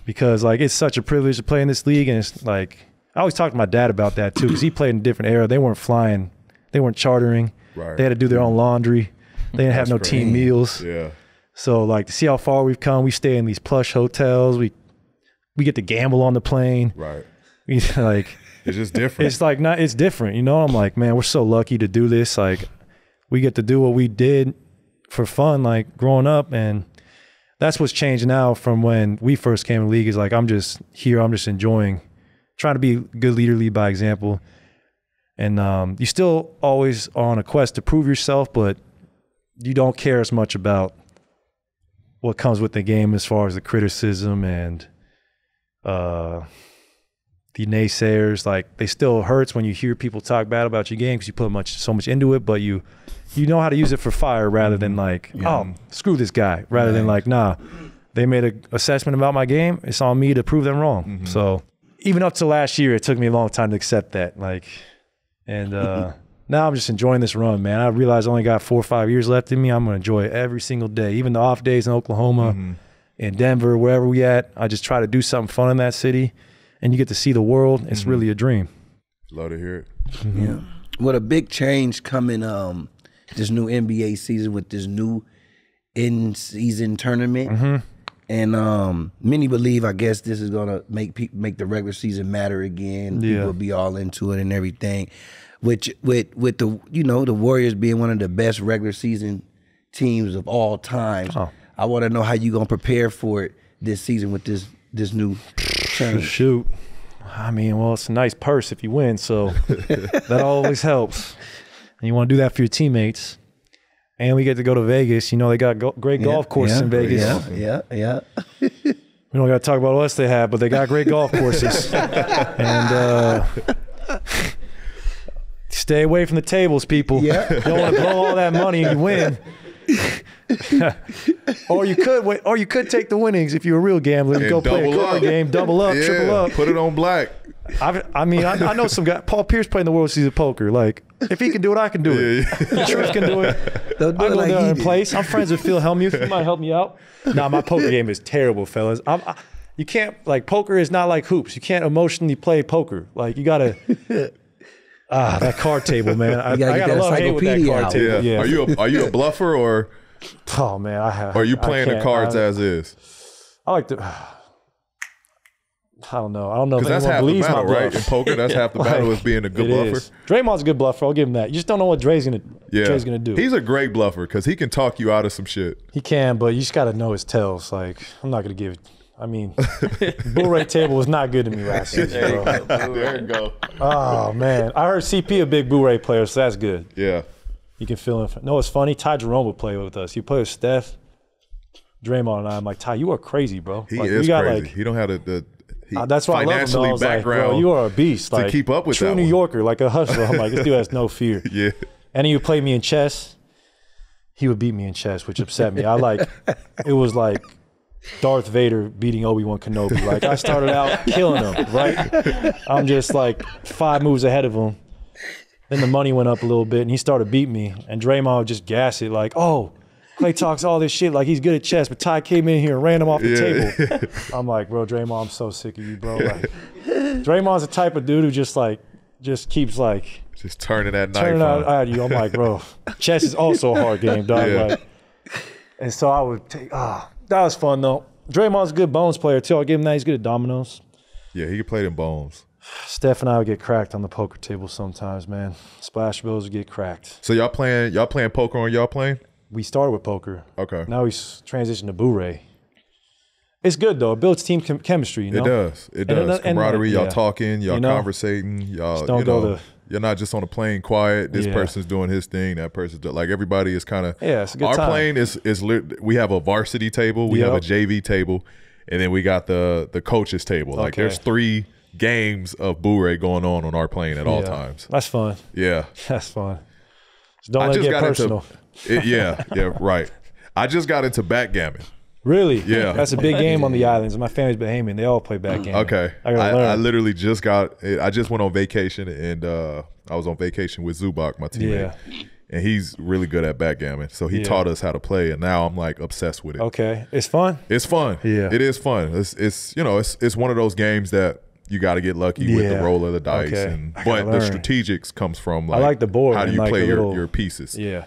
because like it's such a privilege to play in this league. And it's like, I always talk to my dad about that too, because he played in a different era. They weren't flying, they weren't chartering. Right. They had to do their own laundry. They didn't have no team meals. Yeah. So like to see how far we've come, we stay in these plush hotels. We get to gamble on the plane. Right. Like it's just different. It's like it's different, you know. I'm like, man, we're so lucky to do this. Like we get to do what we did for fun, like growing up, and that's what's changed now from when we first came in the league. Is like I'm just here, I'm just enjoying, trying to be a good leader, lead by example. And you still always are on a quest to prove yourself, but you don't care as much about what comes with the game as far as the criticism and the naysayers. Like they still hurts when you hear people talk bad about your game because you put so much into it, but you know how to use it for fire rather than like, oh, screw this guy, rather than like, nah, they made an assessment about my game. It's on me to prove them wrong. So even up to last year, it took me a long time to accept that. Like, and now I'm just enjoying this run, man. I realize I only got 4 or 5 years left in me. I'm going to enjoy it every single day, even the off days in Oklahoma, in Denver, wherever we at. I just try to do something fun in that city, and you get to see the world. It's really a dream. Love to hear it. Yeah. What a big change coming this new NBA season with this new in-season tournament. And many believe, I guess, this is gonna make the regular season matter again. People will be all into it and everything. Which with the the Warriors being one of the best regular season teams of all time, I want to know how you gonna prepare for it this season with this new change. Shoot, I mean, well, it's a nice purse if you win, so that always helps. And you want to do that for your teammates. And we get to go to Vegas. You know, they got great golf courses in Vegas. Yeah. We don't got to talk about what else they have, but they got great golf courses. And stay away from the tables, people. You don't want to blow all that money and you win. or you could take the winnings if you're a real gambler and go play a card game, double up, triple up. Put it on black. I know some guy. Paul Pierce playing the World Series of Poker. Like, if he can do it, I can do it. Truth can do it. Don't do I it go like there he in did. place. I'm friends with Phil Hellmuth. He might help me out. Nah, my poker game is terrible, fellas. You can't, like, poker is not like hoops. You can't emotionally play poker. Like, you gotta. That card table, man. I got a love hate with that card table. Yeah. Are you a bluffer or? Oh man, Or are you playing the cards as is? I like to. I don't know. I don't know if Because that's anyone half the believes my battle, right? bluff. In poker, that's half the battle is being a good It bluffer. is. Draymond's a good bluffer. I'll give him that. You just don't know what Dre's gonna do. He's a great bluffer because he can talk you out of some shit. He can, but you just got to know his tells. Like, I'm not gonna give it. I mean, Blu-ray table was not good to me last season, bro. There you go. Oh man, I heard CP a big Blu-ray player, so that's good. Yeah. You can feel him. No, it's funny. Ty Jerome would play with us. He played with Steph, Draymond, and I'm like, Ty, you are crazy, bro. He like, is we got, crazy. Like, he don't have the that's why I love him. Though. I was like, bro, you are a beast. Like, keep up with true that New one. Yorker, like a hustler. I'm like, this dude has no fear. Yeah. And he would play me in chess. He would beat me in chess, which upset me. It was like Darth Vader beating Obi-Wan Kenobi. Like, I started out killing him, right? I'm just like 5 moves ahead of him. Then the money went up a little bit, and he started beating me. And Draymond would just gas it like, oh, Klay talks all this shit like he's good at chess, but Ty came in here and ran him off the table. I'm like, bro, Draymond, I'm so sick of you, bro. Like, Draymond's the type of dude who just keeps like just turning that knife turning on. out at you. I'm like, bro, chess is also a hard game, dog. Yeah. Like, and so I would take. That was fun though. Draymond's a good bones player too. I'll give him that. He's good at dominoes. Yeah, he can play them bones. Steph and I would get cracked on the poker table sometimes, man. Splash bills would get cracked. So y'all playing poker on y'all playing? We started with poker. Okay. Now we transitioned to Blu-ray. It's good though. It builds team chemistry. You know? It does. It does. Camaraderie. Y'all talking. Y'all conversating. Y'all. Don't go to. You're not just on a plane quiet. This Yeah. person's doing his thing. That person's like everybody is kind of. Yeah, it's a good Our time. plane is we have a varsity table. We have a JV table, and then we got the coaches table. Like Okay. there's 3 games of Blu-ray going on our plane at all times. That's fun. Yeah. That's fun. Just don't let it get personal. Yeah, right. I just got into backgammon. Really? Yeah. That's a big game on the islands. My family's Bahamian. They all play backgammon. Okay. I gotta learn. I literally just went on vacation, and I was on vacation with Zubak, my teammate. Yeah. And he's really good at backgammon. So he taught us how to play, and now I'm like obsessed with it. Okay. It's fun? It's fun. Yeah. It is fun. It's one of those games that you got to get lucky with the roll of the dice. Okay. But the strategics comes from like, I like the board. how do you like play little, your pieces. Yeah.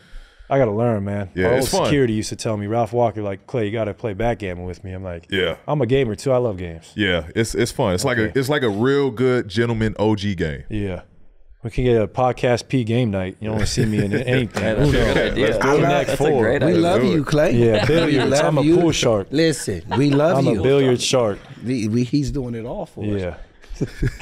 I got to learn, man. Yeah, My it's old fun. security used to tell me, Ralph Walker, like, Klay, you got to play backgammon with me. I'm like, Yeah. I'm a gamer too. I love games. Yeah, it's fun. It's like a real good gentleman OG game. Yeah. We can get a podcast P game night. You don't want to see me in anything. Yeah, that's a good idea. That's a great We idea. love you, Klay. Yeah, billiards. I'm a pool shark. Listen, we love I'm you. a billiard shark. He's doing it all for us. Yeah.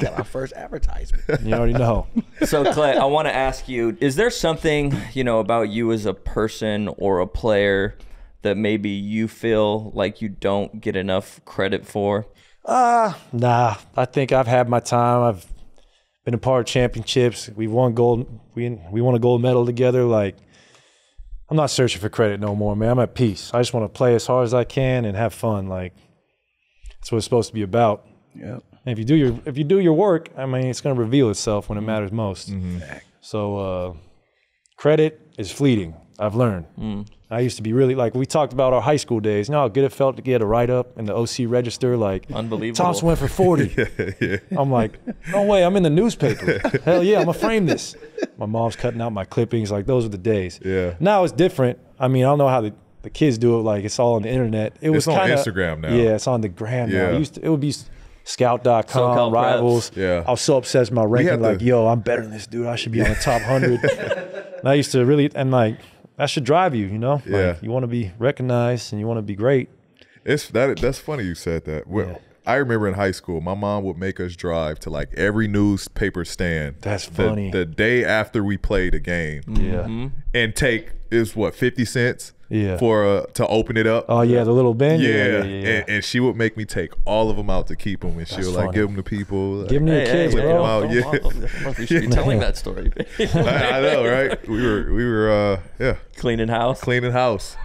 Got our first advertisement. You already know. So, Klay, I want to ask you, is there something, about you as a person or a player that maybe you feel like you don't get enough credit for? Nah. I think I've had my time. I've been a part of championships. We won gold. We won a gold medal together. Like, I'm not searching for credit no more, man. I'm at peace. I just want to play as hard as I can and have fun. Like, that's what it's supposed to be about. Yeah. And if you do your work, I mean, it's going to reveal itself when it matters most. Mm-hmm. So credit is fleeting. I've learned. I used to be really like, we talked about our high school days. You know how good it felt to get a write-up in the OC register, like, Unbelievable. Thompson went for 40. I'm like, no way, I'm in the newspaper. Hell yeah, I'm gonna frame this. My mom's cutting out my clippings. Like, those were the days. Yeah. Now it's different. I mean, I don't know how the kids do it. Like, it's all on the internet. It's on kinda, Instagram now. Yeah, it's on the gram now. Yeah. It would be Scout.com, SoCal Rivals. Preps. Yeah. I was so obsessed with my ranking. had Like, the- yo, I'm better than this dude. I should be on the top 100. And I used to really, and like, that should drive you, Like, Yeah. you want to be recognized and you want to be great. That's funny you said that. Well, I remember in high school, my mom would make us drive to like every newspaper stand. That's funny. The day after we played a game. Yeah. And take 50 cents Yeah. for to open it up. Oh, yeah, the little bin? Yeah. Yeah. And she would make me take all of them out to keep them, and she would like funny. give them to people. Like, Give me your kids, clip bro. them out. I Yeah. don't know if we should be telling that story. I know, right? We were Cleaning house. cleaning house.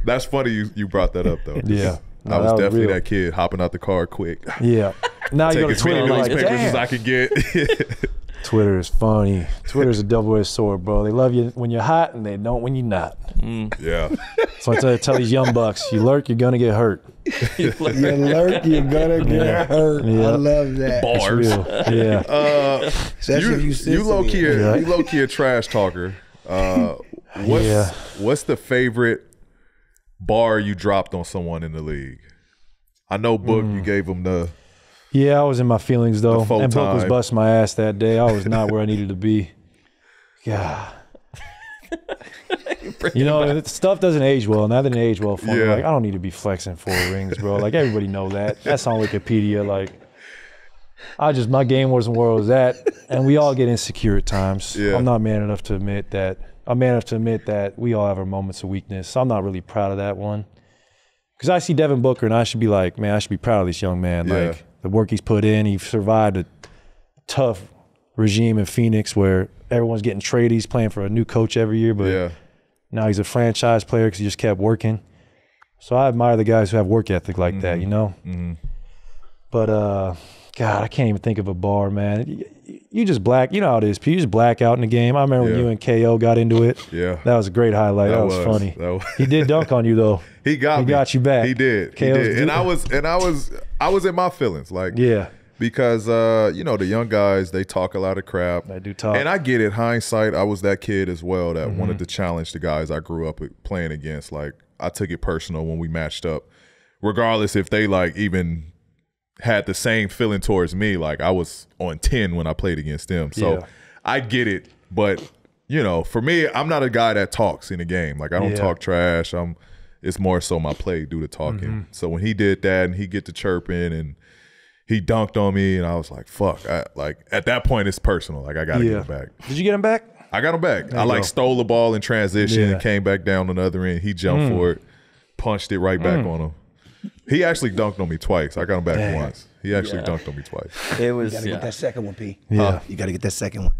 That's funny you brought that up though. Yeah. I No, was that was definitely real. that kid hopping out the car quick. Yeah. Now you Take go to as many Twitter, like, newspapers as I damn. could get. Twitter is funny. Twitter's a double-edged sword, bro. They love you when you're hot and they don't when you're not. Yeah. So I tell these young bucks, you lurk, you're going to get hurt. You alert, you're gonna get hurt. Yeah. I love that. Bars. Real. Yeah. Especially if you You low key, Yeah. you low key a trash talker. What's the favorite bar you dropped on someone in the league? I know Book, you gave him the. Yeah, I was in my feelings, though. full And Book was time. busting my ass that day. I was not where I needed to be. Yeah. Stuff doesn't age well. Now that it age well for me. Yeah. Like, I don't need to be flexing 4 rings, bro. Like, everybody know that. That's on Wikipedia. Like, my game wasn't where I was at. And we all get insecure at times. Yeah. I'm not man enough to admit that. I'm man enough to admit that we all have our moments of weakness. So I'm not really proud of that one. Because I see Devin Booker and I should be like, man, I should be proud of this young man. Yeah. Like, the work he's put in, he survived a tough regime in Phoenix where everyone's getting traded. He's playing for a new coach every year, but Yeah. now he's a franchise player because he just kept working. So I admire the guys who have work ethic like that, Mm-hmm. But God, I can't even think of a bar, man. You just black. You know how it is, P. You just black out in the game. I remember when Yeah. you and KO got into it. Yeah. That was a great highlight. That was funny. That was- He did dunk on you though. He got you back. He did. He KO's did. And good. I was in my feelings. Like, Yeah. because the young guys, they talk a lot of crap. They do talk. And I get it. Hindsight, I was that kid as well that Mm-hmm. wanted to challenge the guys I grew up playing against. Like, I took it personal when we matched up, regardless if they like even had the same feeling towards me. Like, I was on 10 when I played against them. So Yeah. I get it. But, for me, I'm not a guy that talks in a game. Like, I don't Yeah. talk trash. It's more so my play do the talking. Mm-hmm. So when he did that and he get to chirping and he dunked on me, and I was like, fuck. At that point, it's personal. Like, I got to get him back. Did you get him back? I got him back. I you go. stole the ball in transition Yeah. and came back down on the other end. He jumped for it, punched it right back on him. He actually dunked on me twice. I got him back Damn. once. He actually dunked on me twice. It was You gotta get that second one, P. Yeah. You gotta get that second one.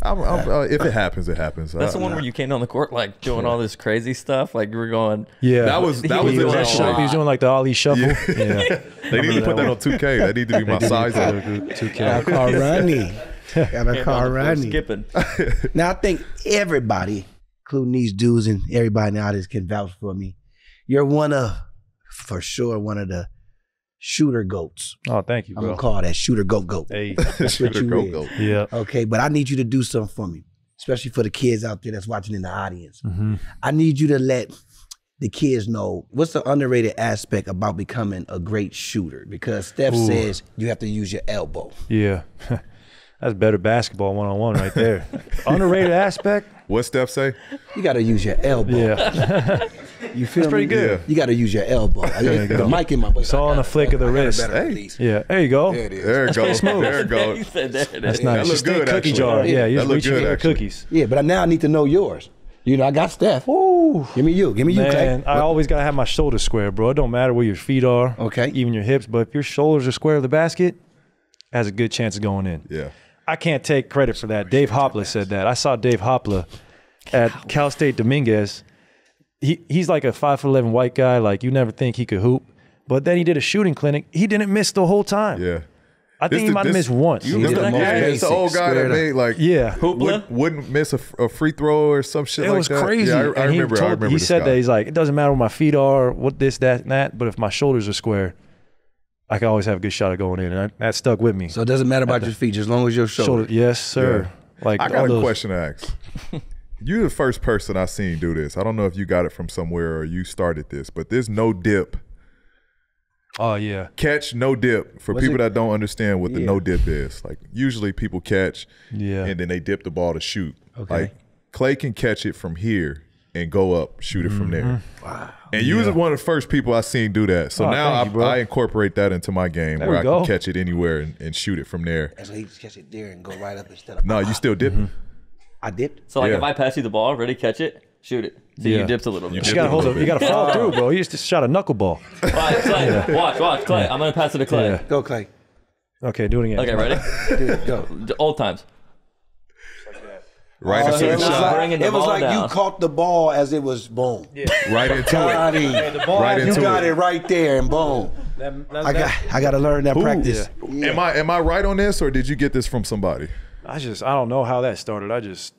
If it happens, it happens. That's the one where you came on the court like doing all this crazy stuff. Like you were going. Yeah, that was he was doing like the Ali shuffle. Yeah. They need to put that on 2K. That need to be my size. 2K. Gotta call Ronnie. Gotta call Ronnie. Skipping. Now I think everybody, including these dudes and everybody in the audience, can vouch for me. You're for sure, one of the shooter goats. Oh, thank you, bro. I'm gonna call that shooter goat. Hey, that's what you is. Goat. Yeah. Okay, but I need you to do something for me, especially for the kids out there that's watching in the audience. I need you to let the kids know what's the underrated aspect about becoming a great shooter, because Steph says you have to use your elbow. Yeah. That's better basketball one-on-one right there. Underrated aspect. What Steph say? You got to use your elbow. Yeah. You feel That's pretty good. You got to use your elbow. The mic in my voice. It's all on a flick of the wrist. Hey. Yeah, there you go. There it is. There it goes. smooth. There it goes. He said there it is. That's nice. That Just look good, cookie actually. jar. Yeah, you're That just look reaching good, for your actually. cookies. Yeah, but now I need to know yours. You know, I got Steph. Ooh. Give me you, Man, Clay. I always got to have my shoulders square, bro. It don't matter where your feet are, Okay. even your hips, but if your shoulders are square of the basket, it has a good chance of going in. Yeah. I can't take credit for that. Dave Hopla said that. I saw Dave Hopla at Cal State Dominguez. He's like a 5'11" white guy. Like you never think he could hoop, but then he did a shooting clinic. He didn't miss the whole time. Yeah. I think he might have missed once. You remember that guy? It's the old guy that made like wouldn't miss a free throw or some shit it like was that. crazy. Yeah, I remember. He this said guy. that he's like, it doesn't matter what my feet are, what this, that, and that, but if my shoulders are square, I can always have a good shot of going in, and that stuck with me. So it doesn't matter about your feet, as long as your shoulder. Yes, sir. Yeah. Like I got a question to ask. You're the first person I've seen do this. I don't know if you got it from somewhere or you started this, but this no dip. Oh yeah. Catch no dip. For people that don't understand what the no dip is. Like usually people catch and then they dip the ball to shoot. Okay. Like Klay can catch it from here and go up, shoot it from there. Wow. And you was one of the first people I seen do that. So now I incorporate that into my game where I can catch it anywhere and shoot it from there. So he just catch it there and go right up instead of. No, you still dipping. I dipped. So like if I pass you the ball, ready, catch it, shoot it. So you dipped a little bit. You gotta hold it. You gotta fall through, bro. You just shot a knuckleball. All right, Klay, watch, Klay. I'm gonna pass it to Klay. Yeah. Go, Clay. Okay, do it again. Okay, ready? Go. The old times. Right into you're the not shot. bringing the It was ball like down. you caught the ball as it was boom. Right into Got it. it. Right You into got it. it right there and boom. I got to learn that practice. Am I right on this, or did you get this from somebody? I don't know how that started. I just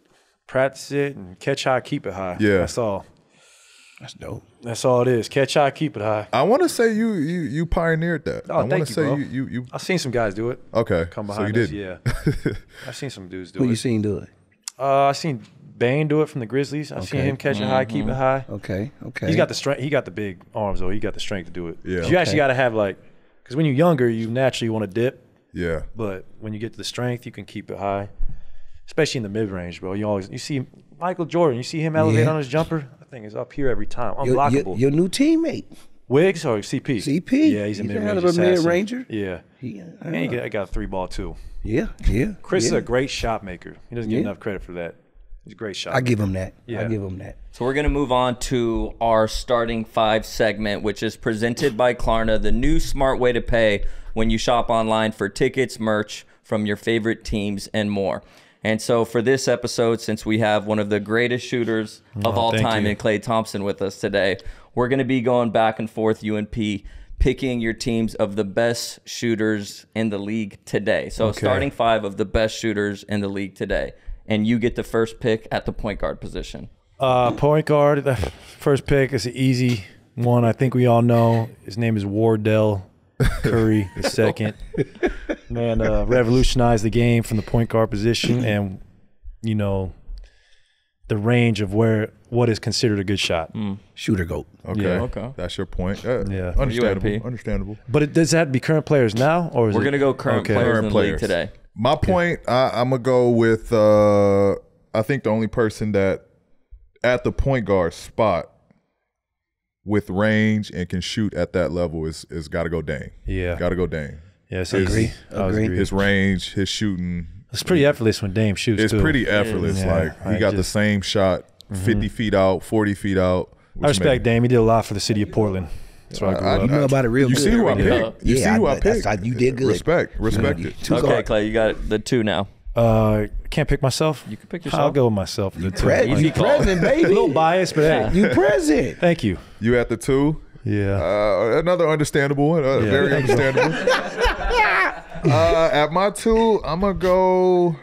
practice it and catch high, keep it high. Yeah. That's all. That's dope. That's all it is. Catch high, keep it high. I want to say you pioneered that. Oh, I want thank to you, say bro. you. I've seen some guys do it. Okay, Come so behind you us. did. Yeah. I've seen some dudes do Who it. you seen do it? I seen Bane do it from the Grizzlies. I've seen him catch it high, keep it high. Okay. He's got the strength. He got the big arms though. He got the strength to do it. Yeah. You actually got to have because when you're younger, you naturally want to dip, Yeah. but when you get to the strength, you can keep it high, especially in the mid range, bro. You see Michael Jordan. You see him elevate on his jumper. That thing is up here every time, unblockable. Your new teammate. Wiggs or CP? CP. Yeah, he's a He's mid a hell range of a assassin. mid-ranger. Yeah. And he got a 3-ball too. Yeah. Chris is yeah. a great shot maker. He doesn't get enough credit for that. He's a great shot. I give him that. Yeah. I give him that. So we're going to move on to our starting 5 segment, which is presented by Klarna, the new smart way to pay when you shop online for tickets, merch from your favorite teams, and more. And so for this episode, since we have one of the greatest shooters of all time in Klay Thompson with us today, we're going to be going back and forth, you and P, picking your teams of the best shooters in the league today. So starting 5 of the best shooters in the league today. And you get the first pick at the point guard position. Point guard, the first pick is an easy one. I think we all know. His name is Wardell Curry the second. Man, revolutionized the game from the point guard position and, the range of what is considered a good shot. Shooter GOAT. Okay. Yeah. Okay. That's your point. Yeah. Understandable. UAP. Understandable. But does that have to be current pleers now? Or is We're going to go current players in the league today. My point, I'm going to go with, I think the only person that at the point guard spot with range and can shoot at that level is got to go Dame. Yeah. Got to go Dame. Yes, Agree. His range, his shooting. It's pretty effortless when Dame shoots, It's too. pretty effortless. Yeah. Like, he got the same shot, 50 feet out, 40 feet out. I respect Dame. He did a lot for the city of Portland. That's where I grew up. You know about it real You good. see who I right? picked. You see who I picked. You did good. Respect it. Okay, Klay, you got the 2 now. Can't pick myself. You can pick yourself. I'll go with myself. You present, baby. A little biased, but hey, You present. thank you. You at the 2? Yeah. Another understandable one. Very understandable. At my 2, I'm gonna go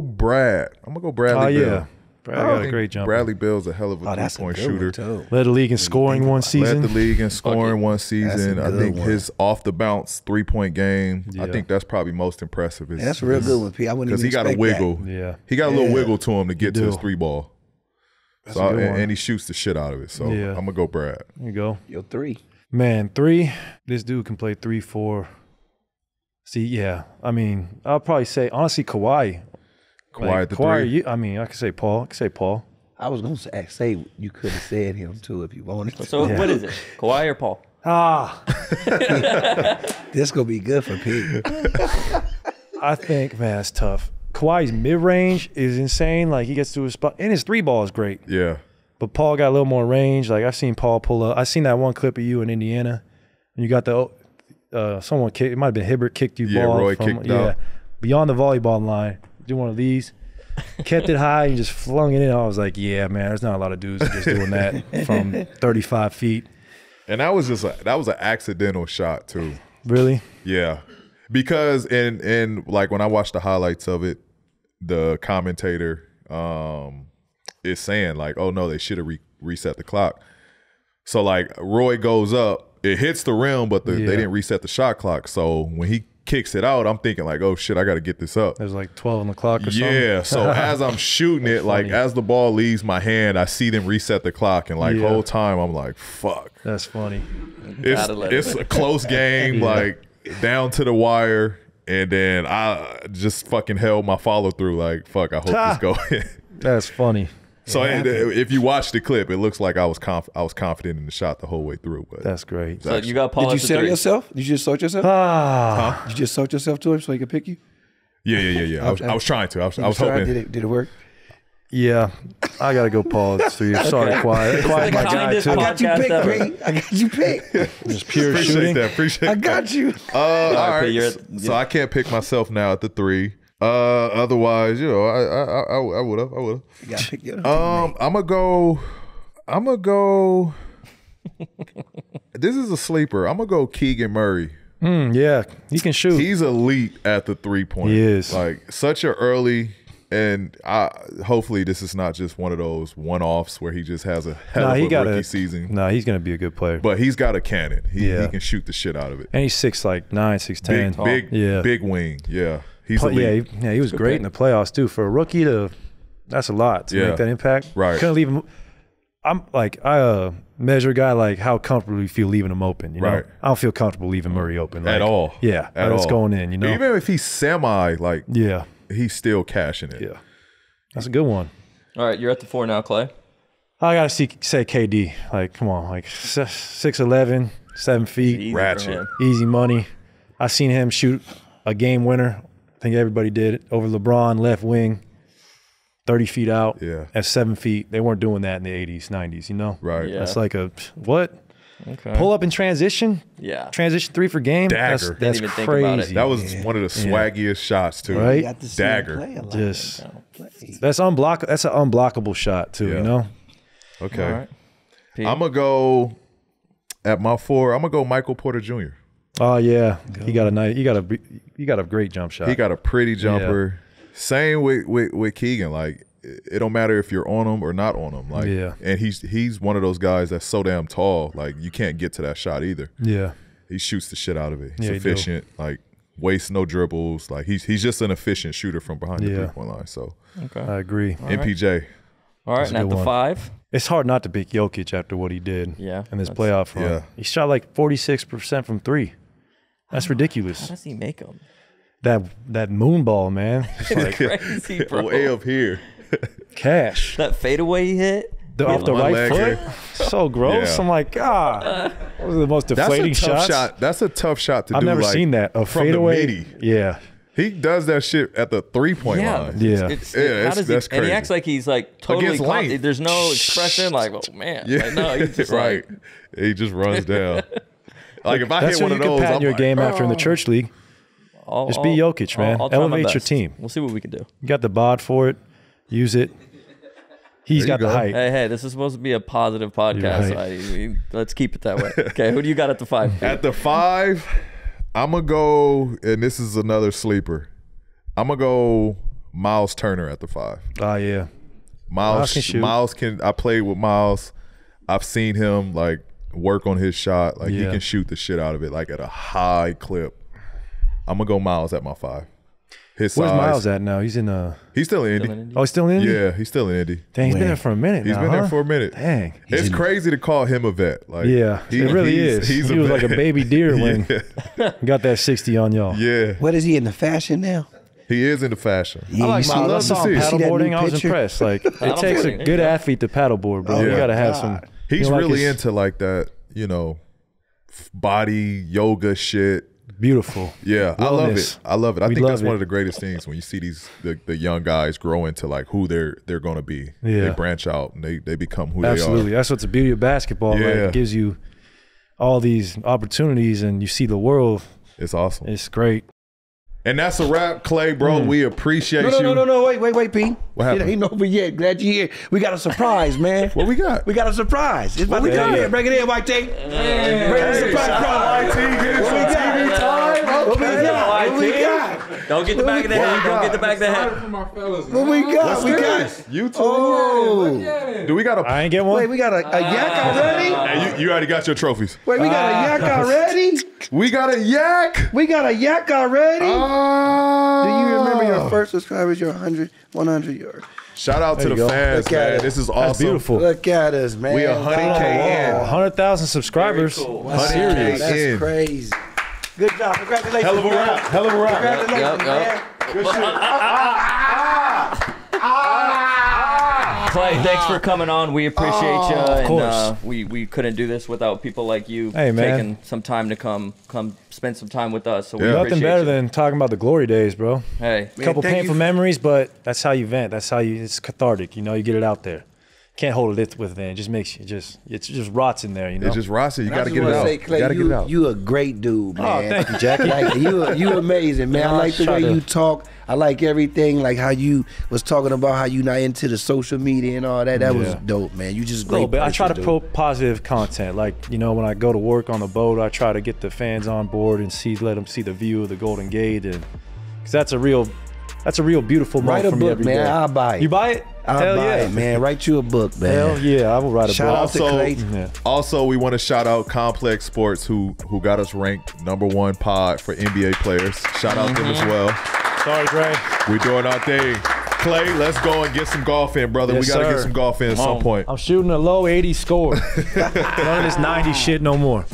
Brad. I'm gonna go Bradley Beal. Yeah. Brad got a great jumper. Bradley Bill's a hell of a three-point shooter. Led the league in scoring one season. Led the league in scoring one season. I think his off-the-bounce three-point game, I think that's probably most impressive. That's a real good one, P. I wouldn't even because he got a wiggle. That. Yeah. He got a little wiggle to him to get to his 3-ball. That's a good one. And he shoots the shit out of it. So I'm going to go Brad. There you go. Your 3. Man, 3. This dude can play 3, 4. See, yeah. I mean, I'll probably say, honestly, Kawhi. Kawhi at the 3? I could say Paul. I was going to say you could have said him, too, if you wanted to. So what is it? Kawhi or Paul? This going to be good for P. I think, man, it's tough. Kawhi's mid-range is insane. Like, he gets to his spot. And his 3-ball is great. Yeah. But Paul got a little more range. Like, I've seen Paul pull up. I've seen that one clip of you in Indiana. And you got someone kicked. It might have been Hibbert kicked you ball. Roy kicked out. Beyond the volleyball line. Do one of these. Kept it high and just flung it in. I was like, yeah, man, there's not a lot of dudes just doing that from 35 feet. And that was an accidental shot too. Really? Yeah. Because and like when I watched the highlights of it, the commentator is saying like, oh no, they should have reset the clock. So like Roy goes up, it hits the rim, but they didn't reset the shot clock. So when he kicks it out, I'm thinking like, oh shit, I got to get this up. There's like 12 on the clock or something. Yeah, so as I'm shooting it, like as the ball leaves my hand, I see them reset the clock, and like whole time I'm like, fuck. That's funny. It's a close game, like down to the wire, and then I just fucking held my follow through. Like, fuck, I hope this goes in. That's funny. So if you watch the clip, it looks like I was confident in the shot the whole way through. But that's great. So you got Paul. Did you sell yourself? Did you just sold yourself? Huh? Did you just sold yourself to him so he could pick you? Yeah. I was trying to. I was hoping. Did it work? Yeah, I gotta go Paul. Sorry, Quiet. Quiet, my guy too. I got you picked, Green. I got you picked. Just pure shooting. Appreciate that. I got you. All right. So I can't pick myself now at the 3. Otherwise, you know, I would have. You gotta pick your I'm gonna go. This is a sleeper. I'm gonna go Keegan Murray. Yeah, he can shoot. He's elite at the 3-point. He is. Like such a early, and hopefully this is not just one of those one-offs where he just has a hell of a rookie season. No, he's gonna be a good player. But he's got a cannon. He can shoot the shit out of it. And he's 6'9", 6'10". Big wing. Yeah. He's elite. Yeah, he was great in the playoffs too. For a rookie that's a lot to make that impact. Right. Couldn't leave him. I measure a guy like how comfortable you feel leaving him open. You know, right. I don't feel comfortable leaving Murray open like, at all. Yeah, it's going in. You know, even if he's he's still cashing it. Yeah, that's a good one. All right, you're at the 4 now, Clay. I gotta say KD. Like, come on, like 6'11", 7 feet, Easy ratchet, easy money. I seen him shoot a game winner. I think everybody did it over LeBron, left wing, 30 feet out at 7 feet. They weren't doing that in the 80s, 90s, you know? Right. Yeah. That's like what? Okay. Pull up in transition? Yeah. Transition 3 for game? Dagger. That's even crazy. think about it. That was one of the swaggiest shots too. Right? Dagger. That's an unblockable shot too, you know? Okay. All right. I'm going to go at my 4. I'm going to go Michael Porter Jr. Oh yeah. He got a great jump shot. He got a pretty jumper. Same with Keegan. Like it don't matter if you're on him or not on him. Like and he's one of those guys that's so damn tall. Like you can't get to that shot either. Yeah. He shoots the shit out of it. He's Yeah, efficient. Like wastes no dribbles. Like he's just an efficient shooter from behind the 3-point line. So I agree. MPJ. All right, and at the 5. It's hard not to pick Jokic after what he did in this playoff run. Yeah. He shot like 46% from 3. That's ridiculous. How does he make them? That moon ball, man. It's like Crazy, bro. Way up here. Cash. That fadeaway he hit. Off the right leg foot? here. So gross. Yeah. I'm like, that was the most deflating shot. That's a tough shot to do. I've never seen that. A from fadeaway. the midi. Yeah. He does that shit at the 3-point line. Yeah. That's crazy. And he acts like he's like totally Against length. there's no expression like, oh man. Yeah. Like, no, he's just right. like, He just runs down. Like if I That's hit one when of you those, can pat I'm your like, game after in the church league. Just be Jokic, man. I'll try my Elevate your best. team. We'll see what we can do. You got the bod for it. Use it. He's There you got the go. height. Hey, this is supposed to be a positive podcast. You're Let's keep it that way. Okay, who do you got at the 5? At the 5, I'm going to go, and this is another sleeper. I'm going to go Miles Turner at the 5. Oh, yeah. Miles can shoot. I played with Miles. I've seen him like work on his shot. Like he Yeah. can shoot the shit out of it like at a high clip. I'm going to go Miles at my 5. His Where's size. Miles at now? He's in He's still in Indy. Oh, he's still in Indy? Yeah, he's still in Indy. Dang, he's been Man. there for a minute He's now, been there huh? for a minute. Dang. It's crazy to call him a vet. Like, Yeah, it really is. He was like a baby deer when he got that 60 on y'all. Yeah, What is he in the fashion now? he is into fashion. Yeah, I like you see- Miles. I love saw to him see it. See that new paddleboarding. I was picture? impressed. Like, it takes a Paddleboarding, good yeah. athlete to paddleboard, bro. You yeah. got to have some. He's you know, like really his- into like that, you know, body yoga shit. Beautiful. Yeah, I love Wellness. it. I love it. I We think that's love one it. of the greatest things when you see the young guys grow into like who they're going to be. Yeah. They branch out and they become who Absolutely. they are. That's what's the beauty of basketball. Right? Yeah. It gives you all these opportunities and you see the world. It's awesome. It's great. And that's a wrap, Clay, bro. We appreciate No, you. no, wait, Pete. What happened? It ain't over yet. Glad you're here. We got a surprise, man. What we got? We got a surprise. It's about to come in. Bring it in, White T. Bring the surprise prize. What we got? What we got? What we got? Don't get the back of the head. Don't get the back of the head. For my fellas, What we got? We got. You too. Oh. Do we got a? I ain't get one. Wait, we got a yak already? Hey, you already got your trophies. Wait, we got a yak already? We got a yak. We got a yak already? Oh. Do you remember your first subscribers, your 100, your... Shout out to There the you go. fans, Look at man. it. This is That's awesome. beautiful. Look at us, man. We 100K in. 100,000 subscribers. Very cool. That's 100K serious. That's in. crazy. Good job. Congratulations. Hell of a man. rap. Hell of a rap. Congratulations, man. Good Clay, thanks for coming on. We appreciate you. Of And course. we couldn't do this without people like you Hey, man. taking some time to come spend some time with us. So we Yeah. Nothing appreciate better you. than talking about the glory days, bro. Hey, A couple thank painful you. memories, but that's how you vent. That's how you. It's cathartic. You know, you get it out there. Can't hold it within. It just makes you it just rots in there. You know. It's just Rossi. You I got to just get it wanna out. say, Clay, you got to get it out. you a great dude, man. Oh, thank you, Jackie. Like, you amazing, man. I like the way you talk. I like everything, like how you was talking about how you not into the social media and all that. That was Yeah. dope, man. You just A little great. bit. I try to person, put positive content. Like, you know, when I go to work on the boat, I try to get the fans on board and let them see the view of the Golden Gate, and because that's a real beautiful moment Write a for me book, every man. day. I'll buy it. You buy it? I'll Hell buy yeah, it, man. Write you a book, man. Hell yeah, I will write a Shout book. out to Clay. Yeah. Also, we want to shout out Complex Sports who got us ranked #1 pod for NBA players. Shout out them as well. Sorry, Dre. We doing our thing. Clay, let's go and get some golf in, brother. Yes, we got to sir. get some golf in at some point. I'm shooting a low 80 score. None of this 90 shit no more.